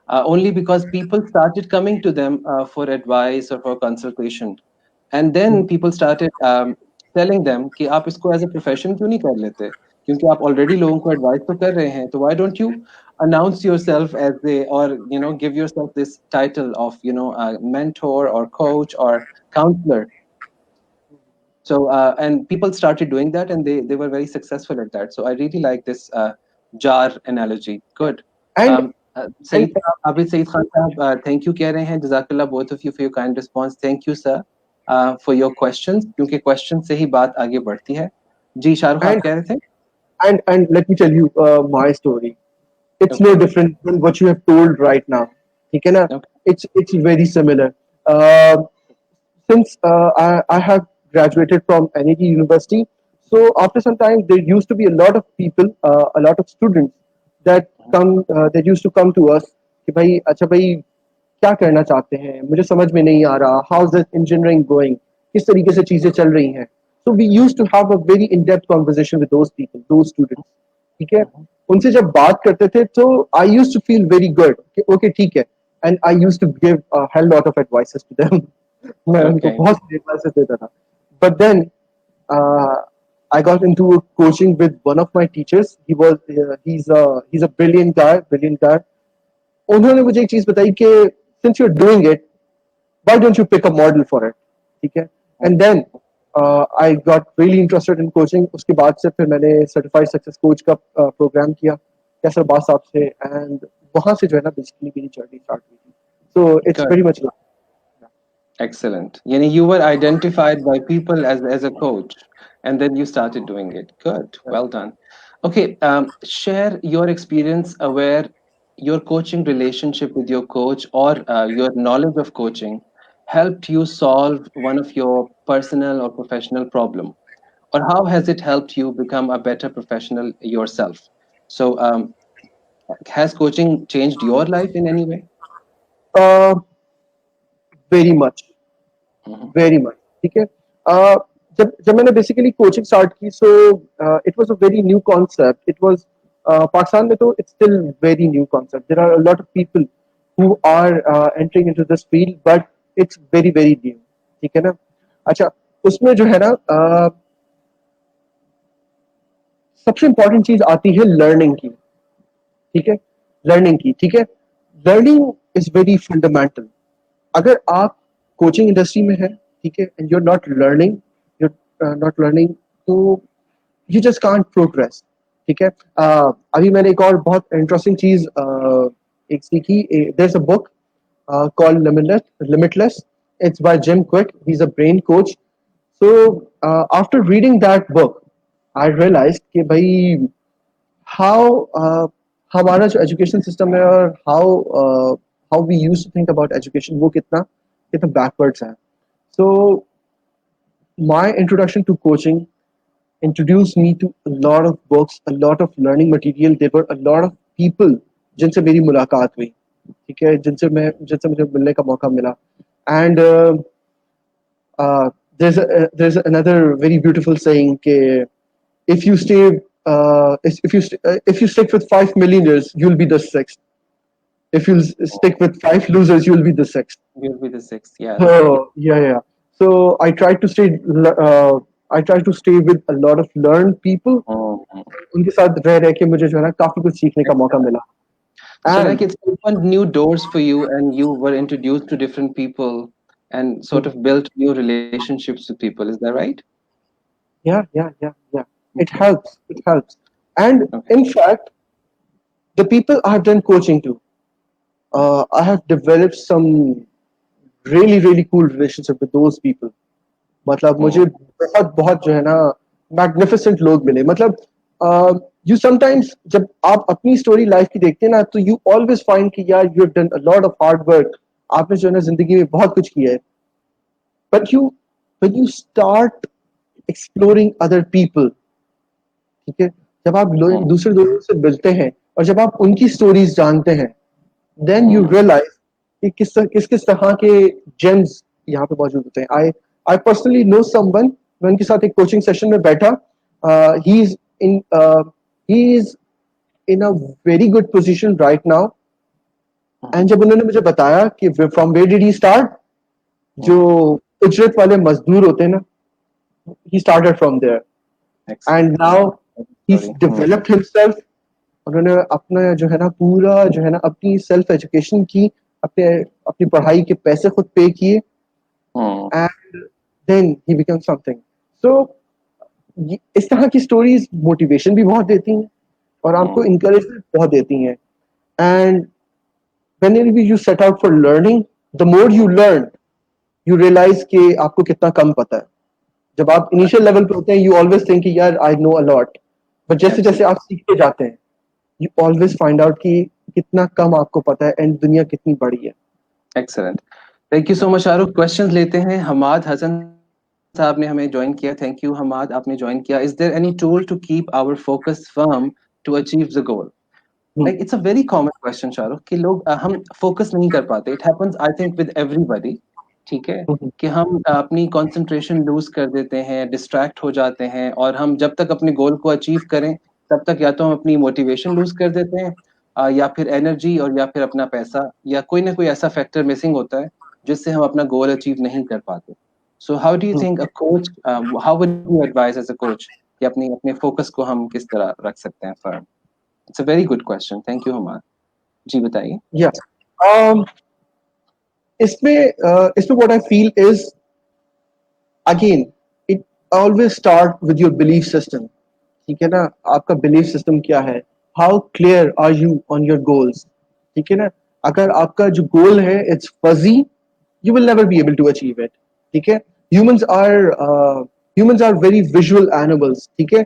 only because people started coming to them for advice or for consultation, and then people started telling them कि आप इसको as a profession क्यों नहीं कर लेते, क्योंकि आप already लोगों को advice तो कर रहे हैं, तो why don't you announce yourself as a, or give yourself this title of mentor or coach or counselor. So and people started doing that, and they were very successful at that. So I really like this jar analogy. Good. And Um, And Saeed साहब, आबिद सईद खान साहब, thank you कह रहे हैं, जज़ाकल्लाह both of you for your kind response, thank you sir for your questions, क्योंकि question से ही बात आगे बढ़ती है। जी शाहरुख, आप and कह रहे थे? and let me tell you my story. It's no okay, different than what you have told right now. ठीक है ना? Okay, It's very similar. Uh, since I have graduated from NET University, so after some time there used to be a lot of people, a lot of students that used to come to us कि भाई अच्छा भाई क्या करना चाहते हैं, मुझे समझ में नहीं आ रहा, how is this engineering going, किस तरीके से चीजें चल रही हैं. So we use to have a very in depth conversation with those people, those students. ठीक है, उनसे जब बात करते थे तो I use to feel very good कि ओके ठीक है, and I use to give hell lot of advices to them. मैं उनको ओके, बहुत सारे एडवाइसेस देता था. But then I got into coaching with one of my teachers. He's a brilliant guy. उन्होंने मुझे एक चीज बताई कि since you're doing it, why don't you pick a model for it? ठीक है. And then I got really interested in coaching. उसके बाद से फिर मैंने सर्टिफाइड सक्सेस कोच का प्रोग्राम किया कैसर बास साहब से, एंड वहां से जो है ना बेसिकली मेरी जर्नी स्टार्ट हुई थी. So it's good, very much. excellent. यानी you were identified by people as a coach, and then you started doing it. Good, well done. Okay, share your experience where your coaching relationship with your coach, or your knowledge of coaching helped you solve one of your personal or professional problem, or how has it helped you become a better professional yourself? So, has coaching changed your life in any way? Very much, Mhm. Very much. ठीक है. जब जब मैंने basically coaching start की, so it was a very new concept. It was Pakistan में तो it's still very new concept. There are a lot of people who are entering into this field, but it's very very new. ठीक है ना. अच्छा, उसमें जो है ना सबसे इंपॉर्टेंट चीज आती है लर्निंग की. ठीक है, लर्निंग की. ठीक है, लर्निंग इज वेरी फंडामेंटल. अगर आप कोचिंग इंडस्ट्री में है, ठीक है, एंड you're not learning, तो you just can't progress. ठीक है. अभी मैंने एक और बहुत इंटरेस्टिंग चीज एक सीखी. there's a book called Limitless. It's by Jim Quick. He's a brain coach. So after reading that book, I realized कि भाई how हमारा जो एजुकेशन सिस्टम है और how we used to think about education, वो कितना कितना backwards है. So my introduction to coaching introduced me to a lot of books, a lot of learning material. There were a lot of people जिनसे मेरी मुलाकात हुई. ठीक है, जिनसे मुझे मिलने का मौका मिला. And there's another very beautiful saying कि if you stay if you stick with 5 millionaires, you'll be the sixth. If you stick with 5 losers, you'll be the sixth. You'll be the sixth, yes. So yeah. So I try to stay with a lot of learned people. Mhm. उनके साथ रह के मुझे जो है ना काफी कुछ सीखने का मौका मिला. So, And like, it's opened new doors for you, and you were introduced to different people and sort of built new relationships with people. Is that right? yeah, it helps. And Okay. in fact, the people I have done coaching to, I have developed some really cool relationship with those people. मतलब मुझे Mm. बहुत बहुत जो है ना magnificent लोग मिले. मतलब यू समटाइम्स जब आप अपनी स्टोरी लाइफ की देखते हैं ना, तो यू ऑलवेज फाइंड कि यार you have done a lot of hard work. आपने जो है ना जिंदगी में बहुत कुछ किया है. But you when you start exploring other people, ठीक है, जब आप Mm. दूसरे लोगों से मिलते हैं और जब आप उनकी स्टोरीज जानते हैं, देन यू Mm. रियलाइज कि किस किस तरह के जेम्स यहाँ पे मौजूद होते हैं. I personally know someone. मैं उनके साथ एक कोचिंग सेशन में बैठा. He is in he is in a very good position right now. And Mhm. जब उन्होंने मुझे बताया कि from where did he start, जो Mm. उजरत वाले मजदूर होते हैं ना, he started from there. And Excellent. Now he Sorry. Mm. Developed himself. उन्होंने अपना जो है ना पूरा जो है ना अपनी सेल्फ एजुकेशन की, अपने अपनी पढ़ाई के पैसे खुद पे किए. Mm. And then he become something. So इस तरह की स्टोरीज मोटिवेशन भी बहुत देती हैं और आपको Mm. इंकरेजमेंट बहुत देती हैं. And whenever you set out for learning, the more you learn, you realize कि आपको कितना कम पता है. जब आप इनिशियल लेवल पे होते हैं, you always think कि यार I know a lot. But जैसे जैसे Absolutely. आप सीखते जाते हैं, you always find out कि कितना कम आपको पता है and दुनिया कितनी बड़ी है. Excellent. Thank you so much, Shahrukh. Questions लेते हैं. Hamad Hassan साहब ने हमें join किया. Thank you, Hamad. आपने join किया. Is there any tool to keep our focus firm to achieve the goal? Hmm. Like it's a very common question, Shahrukh, कि लोग हम focus नहीं कर पाते. It happens, I think, with everybody. ठीक है Hmm. कि हम अपनी कंसंट्रेशन लूज कर देते हैं, डिस्ट्रैक्ट हो जाते हैं, और हम जब तक अपने गोल को अचीव करें तब तक या तो हम अपनी मोटिवेशन लूज कर देते हैं, या फिर एनर्जी, और या फिर अपना पैसा, या कोई ना कोई ऐसा फैक्टर मिसिंग होता है जिससे हम अपना गोल अचीव नहीं कर पाते. So how do you Hmm. Think a coach, how would you advise as a coach कि अपने अपने फोकस को हम किस तरह रख सकते हैं firm? It's a very good question. Thank you हमार. जी बताइए. Yeah. Um, इसमें what I feel is, again, it always start with your belief system. ठीक है ना, आपका बिलीफ सिस्टम क्या है, how clear are you on your goals. ठीक है ना, अगर आपका जो गोल है it's fuzzy, you will never be able to achieve it. ठीक है, humans are humans are very visual animals. ठीक है,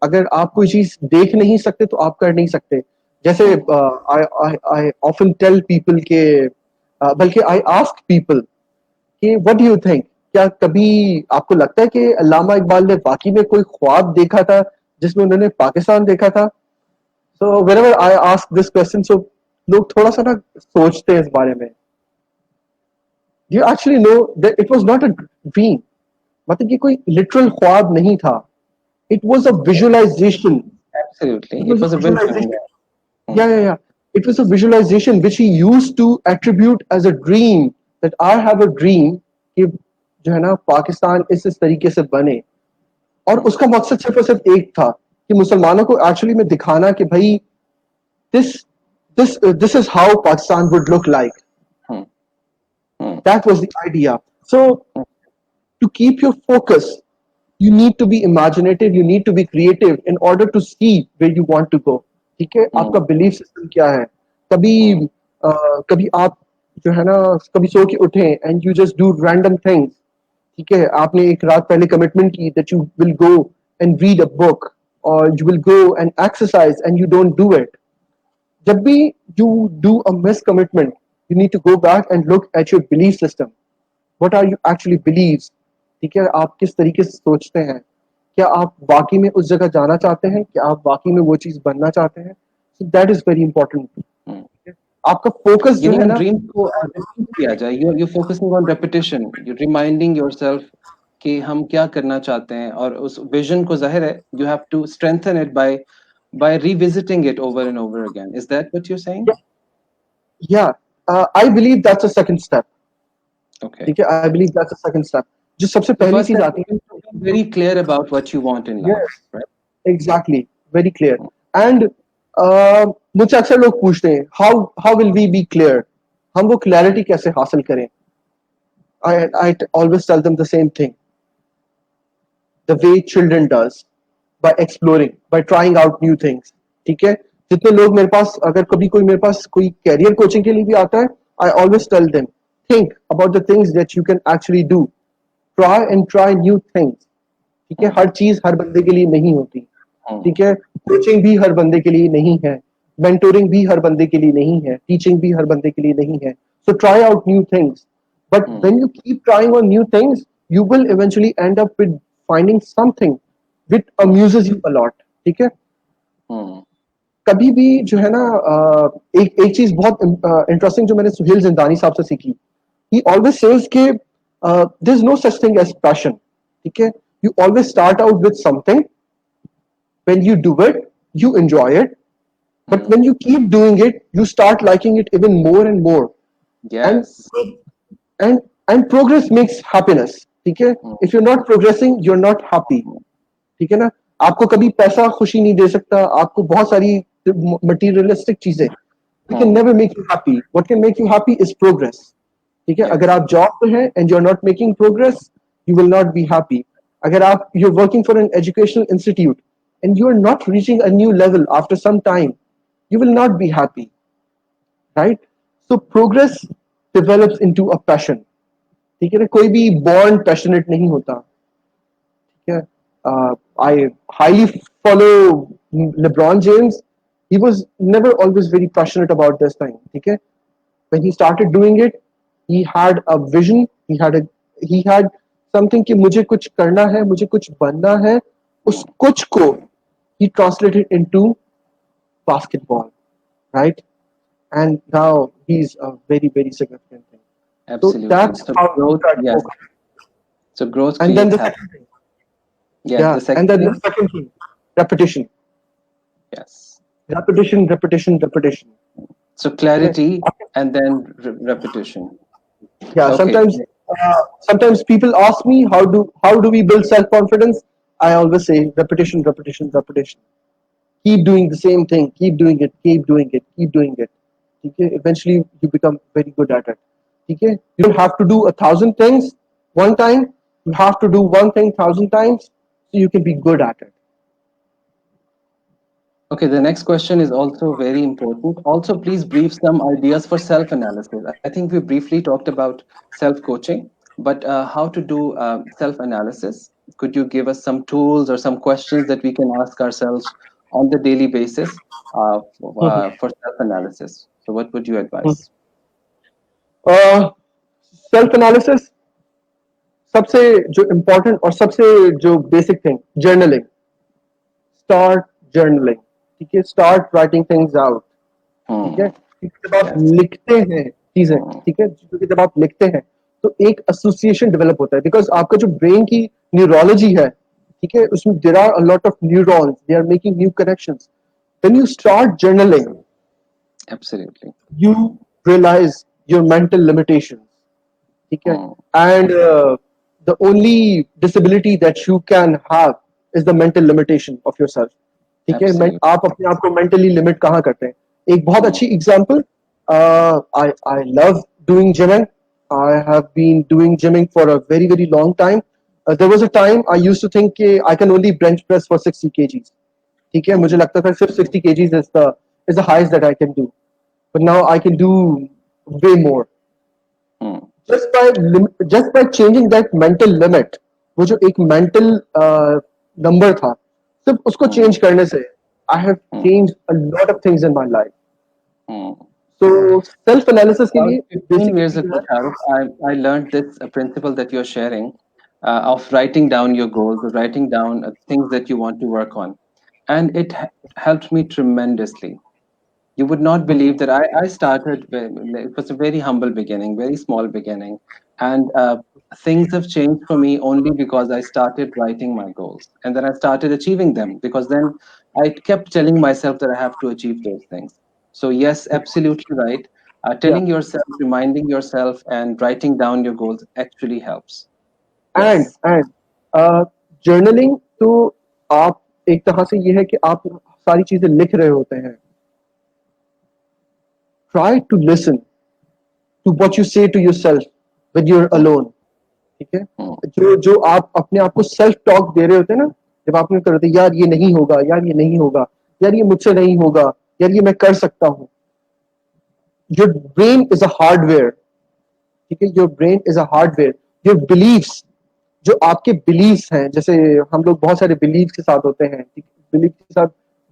अगर आप कोई चीज देख नहीं सकते तो आप कर नहीं सकते. जैसे आई आई ऑफन टेल पीपल के, बल्कि आई आस्क पीपल कि व्हाट डू यू थिंक, क्या कभी आपको लगता है कि अल्लामा इकबाल ने वाकई में कोई ख्वाब देखा था जिसमें उन्होंने पाकिस्तान देखा था? So whenever I ask this question, so लोग थोड़ा सा ना सोचते हैं इस बारे में. You actually know that it was not a dream. मतलब कि कोई लिटरल ख्वाब नहीं था. It was a visualization. Absolutely, it it was a was a vision. Visualization. Yeah. It was a visualization which he used to attribute as a dream, that I have a dream कि जो है ना पाकिस्तान इस तरीके से बने. और उसका मकसद सिर्फ और सिर्फ एक था कि मुसलमानों को एक्चुअली में दिखाना कि भाई this this is how Pakistan would look like. That was the idea. So to keep your focus, you need to be imaginative, you need to be creative in order to see where you want to go. ठीक है, आपका belief system क्या है. कभी कभी आप जो है ना कभी सो के उठे and you just do random things. ठीक है, आपने एक रात पहले कमिटमेंट की that you will go and read a book, और you will go and exercise, and you don't do it. जब भी you do a miscommitment, you need to go back and look at your belief system. What are you actually believes? ठीक है, आप किस तरीके से सोचते हैं, क्या आप वाकई में उस जगह जाना चाहते हैं, क्या आप वाकई में वो चीज बनना चाहते हैं. So that is very important. आपका फोकस जो यानी है हम ना, ड्रीम को रिपीट किया जाए. You focusing on repetition, you reminding yourself कि हम क्या करना चाहते हैं, और उस विजन को जाहिर है you have to strengthen it by revisiting it over and over again. Is that what you're saying? या I believe that's a second step. Okay. ठीक है, I believe that's a second step. जो सबसे The पहली first चीज step आती is to be very clear about what you want in है, life, right? Exactly, very clear. And मुझसे अक्सर लोग पूछते हैं how how will we be clear, हम वो क्लैरिटी कैसे हासिल करें. I always tell them the same thing, the way children does, by exploring, by trying out new things. ठीक है, जितने लोग मेरे पास, अगर कभी कोई मेरे पास कोई कैरियर कोचिंग के लिए भी आता है, I always tell them, think about the things that you can actually do, try new things. ठीक है, हर चीज हर बंदे के लिए नहीं होती. ठीक है, कोचिंग भी हर बंदे के लिए नहीं है, मेंटोरिंग भी हर बंदे के लिए नहीं है, टीचिंग भी हर बंदे के लिए नहीं है. So try out new things. But when you keep trying on new things, you will eventually end up with finding something which amuses you a lot. ठीक है, कभी भी जो है ना एक एक चीज बहुत इंटरेस्टिंग जो मैंने सुहेल जिंदानी साहब से सीखी, he always says कि there's no such thing as passion. ठीक है, you always start out with something. When you do it, you enjoy it. But when you keep doing it, you start liking it even more and more. And Yes. and progress makes happiness. ठीक है, if you're not progressing, you're not happy. ठीक है ना, आपको कभी पैसा खुशी नहीं दे सकता, आपको बहुत सारी मटीरियलिस्टिक चीजें, it can never make you happy. What can make you happy is progress. ठीक है, अगर आप जॉब पे हैं and you're not making progress, you will not be happy. अगर आप you're working for an educational institute and you are not reaching a new level after some time, you will not be happy, right? So progress develops into a passion. ठीक है ना, कोई भी born passionate नहीं होता. ठीक है. I highly follow LeBron James. He was never always very passionate about this thing. ठीक है. When he started doing it, he had a vision. He had something कि मुझे कुछ करना है, मुझे कुछ बनना है. उस कुछ को he translated into basketball, right? And now he's a very, very significant thing. So Absolutely. that's So how he growth, started yes. focusing. So growth And then creates the habit. second thing, Yes. yeah, The second and then the thing, second thing, repetition, yes. repetition, repetition, repetition. So Okay. clarity and then repetition. Yeah, Okay. sometimes people ask me how do we build self confidence. I always say repetition, repetition, repetition. Keep doing the same thing, keep doing it, keep doing it, keep doing it. Okay, eventually you become very good at it. Okay, you don't have to do 1,000 things one time. You have to do one thing 1,000 times so you can be good at it. Okay, the next question is also very important. Also, please brief some ideas for self-analysis. I think we briefly talked about self-coaching, but how to do self-analysis? Could you give us some tools or some questions that we can ask ourselves on the daily basis for self-analysis? So, what would you advise? Self analysis सबसे जो important और सबसे जो basic thing, journaling. Start journaling. ठीक है, start writing things out. ठीक है, Hmm. क्योंकि जब आप Yes. लिखते हैं चीजें, Hmm. ठीक है, क्योंकि जब आप लिखते हैं तो एक एसोसिएशन डेवलप होता है, बिकॉज आपका जो ब्रेन की न्यूरोलॉजी है, ठीक है, उसमें there are a lot of neurons, they are making new connections. When you start journaling, Absolutely. you realize your mental limitations. ठीक है, Hmm. and the only disability that you can have is the mental limitation of yourself. ठीक है, Absolutely. आप अपने आप को mentally limit कहाँ करते हैं? एक बहुत Hmm. अच्छी example, I love doing gymming. I have been doing gymming for a very very long time. There was a time I used to think कि I can only bench press for 60 kgs. ठीक है, मुझे Hmm. लगता था सिर्फ 60 kgs is the highest that I can do. But now I can do way more. Hmm. just by changing that mental limit. वो जो एक mental number था, सिर्फ उसको Hmm. change करने से I have Hmm. changed a lot of things in my life. Hmm. So self analysis के About लिए 15 years basically ago, Shahrukh, I learned this principle that you're sharing of writing down your goals, or writing down things that you want to work on. And it helped me tremendously. You would not believe that I started, it was a very humble beginning, very small beginning. And things have changed for me only because I started writing my goals. And then I started achieving them, because then I kept telling myself that I have to achieve those things. So, yes, absolutely right. yeah. Telling yourself, reminding yourself, and writing down your goals actually helps. and Yes. and journaling तो आप एक तरह से ये है कि आप सारी चीजें लिख रहे होते हैं. Try to listen to what you say to yourself when you're Mm, alone. ठीक है, mm, जो आप अपने आप को सेल्फ टॉक दे रहे होते हैं ना, जब आपने कर रहे यार ये नहीं होगा, यार ये नहीं होगा, यार ये मुझसे नहीं होगा, यार ये मैं कर सकता हूँ. Your brain is a hardware. ठीक है, your brain is a hardware. Your beliefs, जो आपके बिलीव्स हैं, जैसे हम लोग बहुत सारे बिलीव्स के साथ होते हैं, बिलीव के साथ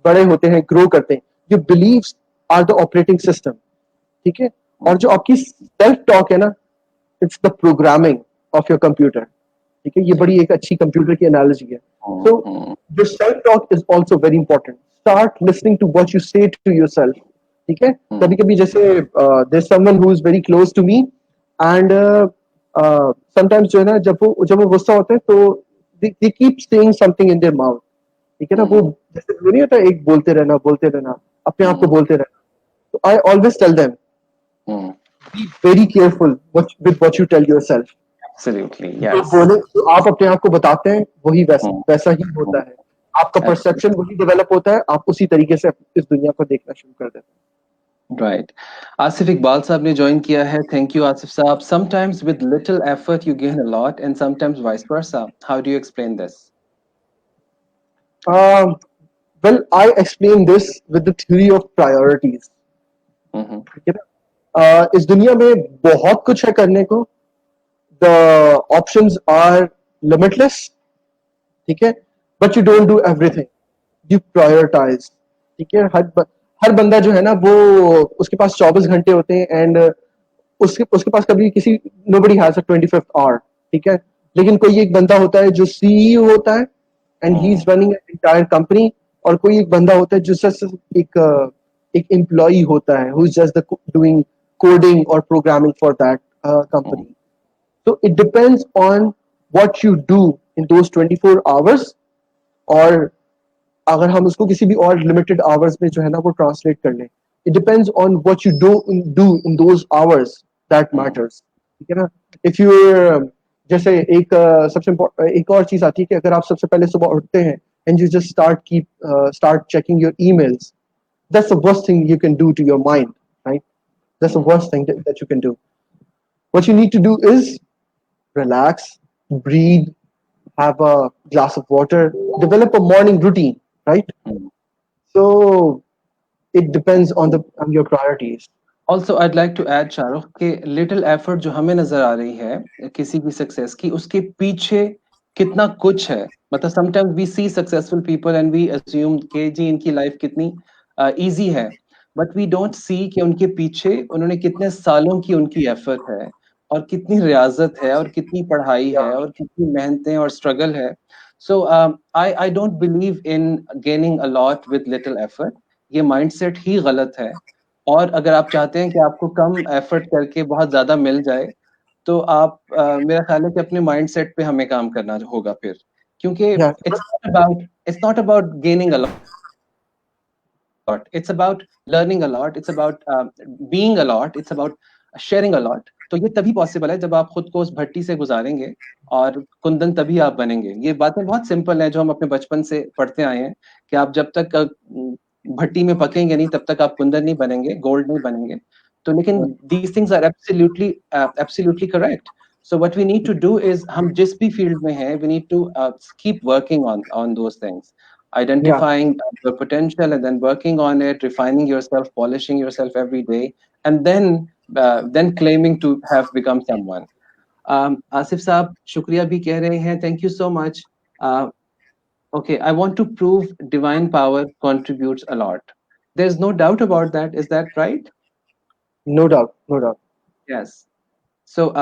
बड़े होते हैं, ग्रो करते हैं. Your beliefs are the operating system. ठीक है, और mm, जो आपकी सेल्फ टॉक है ना, it's the programming of your computer. ठीक है, ये बड़ी एक अच्छी कंप्यूटर की एनालॉजी है. mm, so mm, your self talk is also very important. Start listening to what you say to yourself. ठीक है, mm, कभी कभी जैसे there someone who is very close to me, and sometimes जो है ना, जब वो गुस्सा होते हैं तो they keep saying something in their mouth. ठीक है ना, वो mm, जैसे वो नहीं होता, एक बोलते रहना अपने आप को mm, बोलते रहना. तो I always tell them, mm. be very careful with what you tell yourself. Absolutely. जो Yes. बोले जो आप अपने आप को बताते हैं वही Mm, वैसा ही होता mm. है. आपका Absolutely. परसेप्शन वही डेवलप होता है, आप उसी तरीके से इस दुनिया को देखना शुरू कर देते Right. Asif Iqbal साहब ने join किया है. Thank you, Asif साहब. Sometimes with little effort you gain a lot, and sometimes vice versa. How do you explain this? हैं. Well, I explain this with the theory of priorities. Mm-hmm. ठीक है ना, इस दुनिया में बहुत कुछ है करने को. The options are limitless. ठीक है. But you don't do everything. You prioritize. ठीक है. हर बंदा जो है ना वो उसके पास 24 घंटे होते हैं एंड उसके उसके पास कभी किसी nobody has a 25th hour. ठीक है. लेकिन कोई एक बंदा होता है जो सीईओ होता है and he is running an entire company. और कोई एक बंदा होता है जो सिर्फ एक एम्प्लॉई होता है who is just doing coding और programming for that company. So it depends on what you do in those 24 hours. और अगर हम उसको किसी भी और लिमिटेड आवर्स में जो है ना वो ट्रांसलेट कर लें, it depends on what you do in those hours that matters. ठीक है ना. इफ यू जैसे सबसे एक और चीज आती है कि अगर आप सबसे पहले सुबह उठते हैं and you just start checking your emails, that's the worst thing you can do to your mind, right? That's the worst thing that you can do. What you need to do is relax, breathe, have a glass of water, develop a morning routine, right? So it depends on your priorities. Also I'd like to add, Shahrukh, कि little effort जो हमें नजर आ रही है किसी भी success की, उसके पीछे कितना कुछ है. मतलब sometimes we see successful people and we assume कि जी इनकी लाइफ कितनी इजी है, बट वी डोंट सी कि उनके पीछे उन्होंने कितने सालों की उनकी एफर्ट है और कितनी रियाजत है और कितनी पढ़ाई है और कितनी मेहनतें और स्ट्रगल है. So I don't believe in gaining a lot with little effort. ये माइंडसेट ही गलत है. और अगर आप चाहते हैं कि आपको कम एफर्ट करके बहुत ज्यादा मिल जाए, तो आप मेरा ख्याल है कि अपने माइंडसेट पे हमें काम करना होगा फिर. क्योंकि Yeah, it's not about gaining a lot. It's about learning a lot. It's about being a lot. It's about sharing a lot. तो ये तभी पॉसिबल है जब आप खुद को उस भट्टी से गुजारेंगे, और कुंदन तभी आप बनेंगे. ये बातें बहुत सिंपल हैं जो हम अपने बचपन से पढ़ते आए हैं कि आप जब तक भट्टी में पकेंगे नहीं तब तक आप कुंदन नहीं बनेंगे, गोल्ड नहीं बनेंगे. तो लेकिन these things are absolutely correct. So what we need to do is हम जिस भी फील्ड में हैं, we need to keep working on those things, yeah, identifying your potential and then working on it, refining yourself, polishing yourself every day, and then claiming to have become someone. Asif साहब शुक्रिया भी कह रहे हैं. Thank you so much. Okay, I want to prove divine power contributes a lot. There's no doubt about that. Is that right? no doubt, no doubt. Yes. So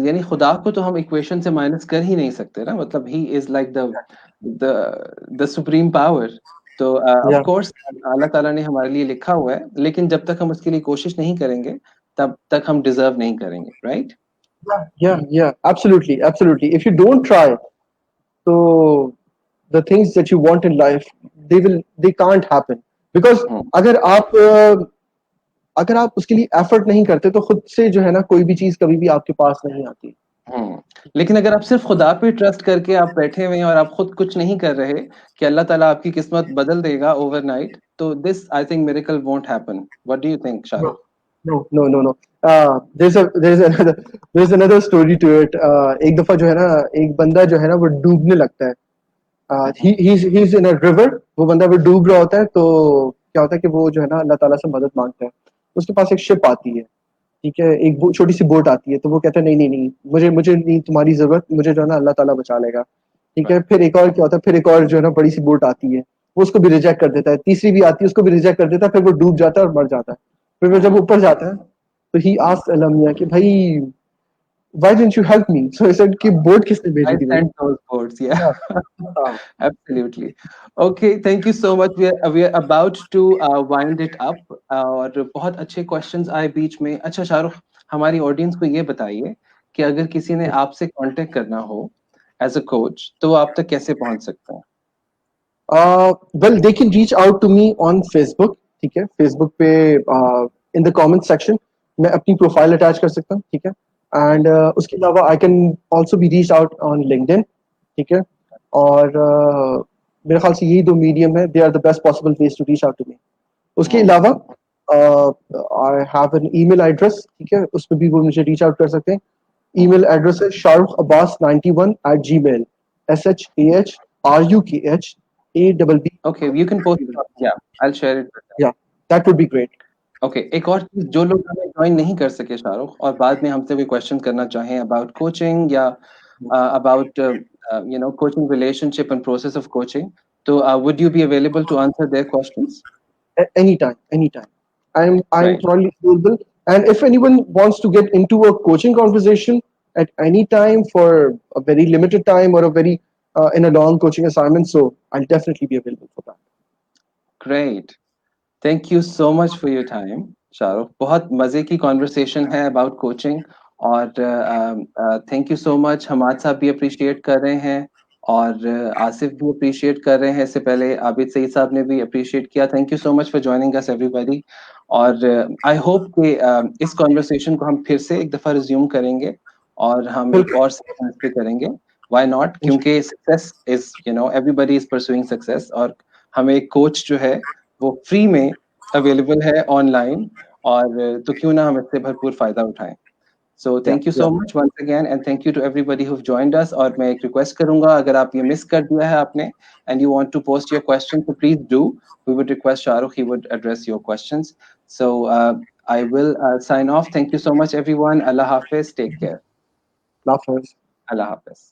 यानी खुदा को तो हम इक्वेशन से माइनस कर ही नहीं सकते ना. मतलब he is like the supreme power. तो of Yeah, course अल्लाह ताला ने हमारे लिए लिखा हुआ है, लेकिन जब तक हम उसके लिए कोशिश नहीं करेंगे तब तक हम डिजर्व नहीं करेंगे. Right? yeah, absolutely, absolutely. If you don't try, so the things that you want in life, they can't happen. Because अगर आप अगर आप उसके लिए एफर्ट नहीं करते तो खुद से जो है ना कोई भी चीज कभी भी आपके पास नहीं आती. लेकिन अगर आप सिर्फ खुदा पे ट्रस्ट करके आप बैठे हुए हैं और आप खुद कुछ नहीं कर रहे कि अल्लाह ताला आपकी किस्मत बदल देगा ओवरनाइट, तो this I think miracle won't happen. What do you think, No, Shahrukh? no. There's another story to it. एक दफा जो है ना एक बंदा जो है ना वो डूबने लगता है. He's in a river. वो बंदा वो डूब रहा होता है तो क्या होता है कि वो जो है ना अल्लाह ताला से मदद मांगता है. उसके पास एक शिप आती है. ठीक है. एक छोटी सी बोट आती है तो वो कहता है नहीं नहीं नहीं मुझे मुझे नहीं तुम्हारी जरूरत. मुझे जो है ना अल्लाह ताला बचा लेगा. ठीक है. फिर एक और क्या होता है. फिर एक और जो है ना बड़ी सी बोट आती है. वो उसको भी रिजेक्ट कर देता है. तीसरी भी आती है उसको भी रिजेक्ट कर देता है. फिर वो डूब जाता है और मर जाता है. फिर वो जब ऊपर जाता है तो ही आस्क्ड अल्लाह मियां कि भाई why didn't you help me? So I said कि बोट किसने भेजी I थी भाई. sent those boards, yeah. हाँ, हाँ. Absolutely. Okay, thank you so much. We are about to wind it up. और बहुत अच्छे questions आए बीच में. अच्छा शाहरुख, हमारी audience को ये बताइए कि अगर किसी ने आपसे contact करना हो as a coach, तो वो आप तक कैसे पहुंच सकते हैं? Well, they can reach out to me on Facebook. ठीक है. Facebook पे in the comment section मैं अपनी प्रोफाइल अटैच कर सकता हूँ. ठीक है. एंड उसके अलावा I can also be reach out on LinkedIn. ठीक है. और मेरे ख्याल से यही दो मीडियम है. They are the best possible ways to reach out to me. उसके अलावा I have an email address. ठीक है. उस पर भी वो मुझे रीच आउट कर सकते हैं. ईमेल एड्रेस है shahrukhabbas91@gmail. SHAHRUKHABB. Okay, you can post it. Yeah, I'll share it with them. Yeah, that would be great. Okay, एक और चीज, जो लोग हमें ज्वाइन नहीं कर सके शाहरुख, और बाद में हमसे कोई क्वेश्चन करना चाहें अबाउट कोचिंग या about coaching relationship and process of coaching, तो would you be available to answer their questions? Anytime, anytime. I'm Great. thoroughly available. And if anyone wants to get into a coaching conversation at any time for a very limited time or a very in a long coaching assignment, so I'll definitely be available for that. Great. Thank you so much for your time Shahrukh, बहुत मज़े की conversation है about coaching. और thank you so much, Hammad साहब भी appreciate कर रहे हैं, और आसिफ भी अप्रिशिएट कर रहे हैं, इससे पहले आबिद सईद साहब ने भी अप्रिशिएट किया। Thank you so much for joining us everybody. और आई होप कि इस कॉन्वर्सेशन को हम फिर से एक दफ़ा रिज्यूम करेंगे, और हम एक बिल्कुल, और सेशन पे करेंगे। व्हाई नॉट, क्योंकि success is, everybody is pursuing success, और हमें एक कोच जो है वो फ्री में अवेलेबल है ऑनलाइन, और तो क्यों ना हम इससे भरपूर फायदा उठाएं। So yeah, thank you yeah. So much once again, and thank you to everybody who joined us. और मैं एक रिक्वेस्ट करूंगा, अगर आप ये मिस कर दिया है आपने, and you want to post your question, तो please do. We would request Shahrukh, he would address your questions. So I will sign off. Thank you so much everyone. Allah Hafiz, take care. Love first. Allah Hafiz.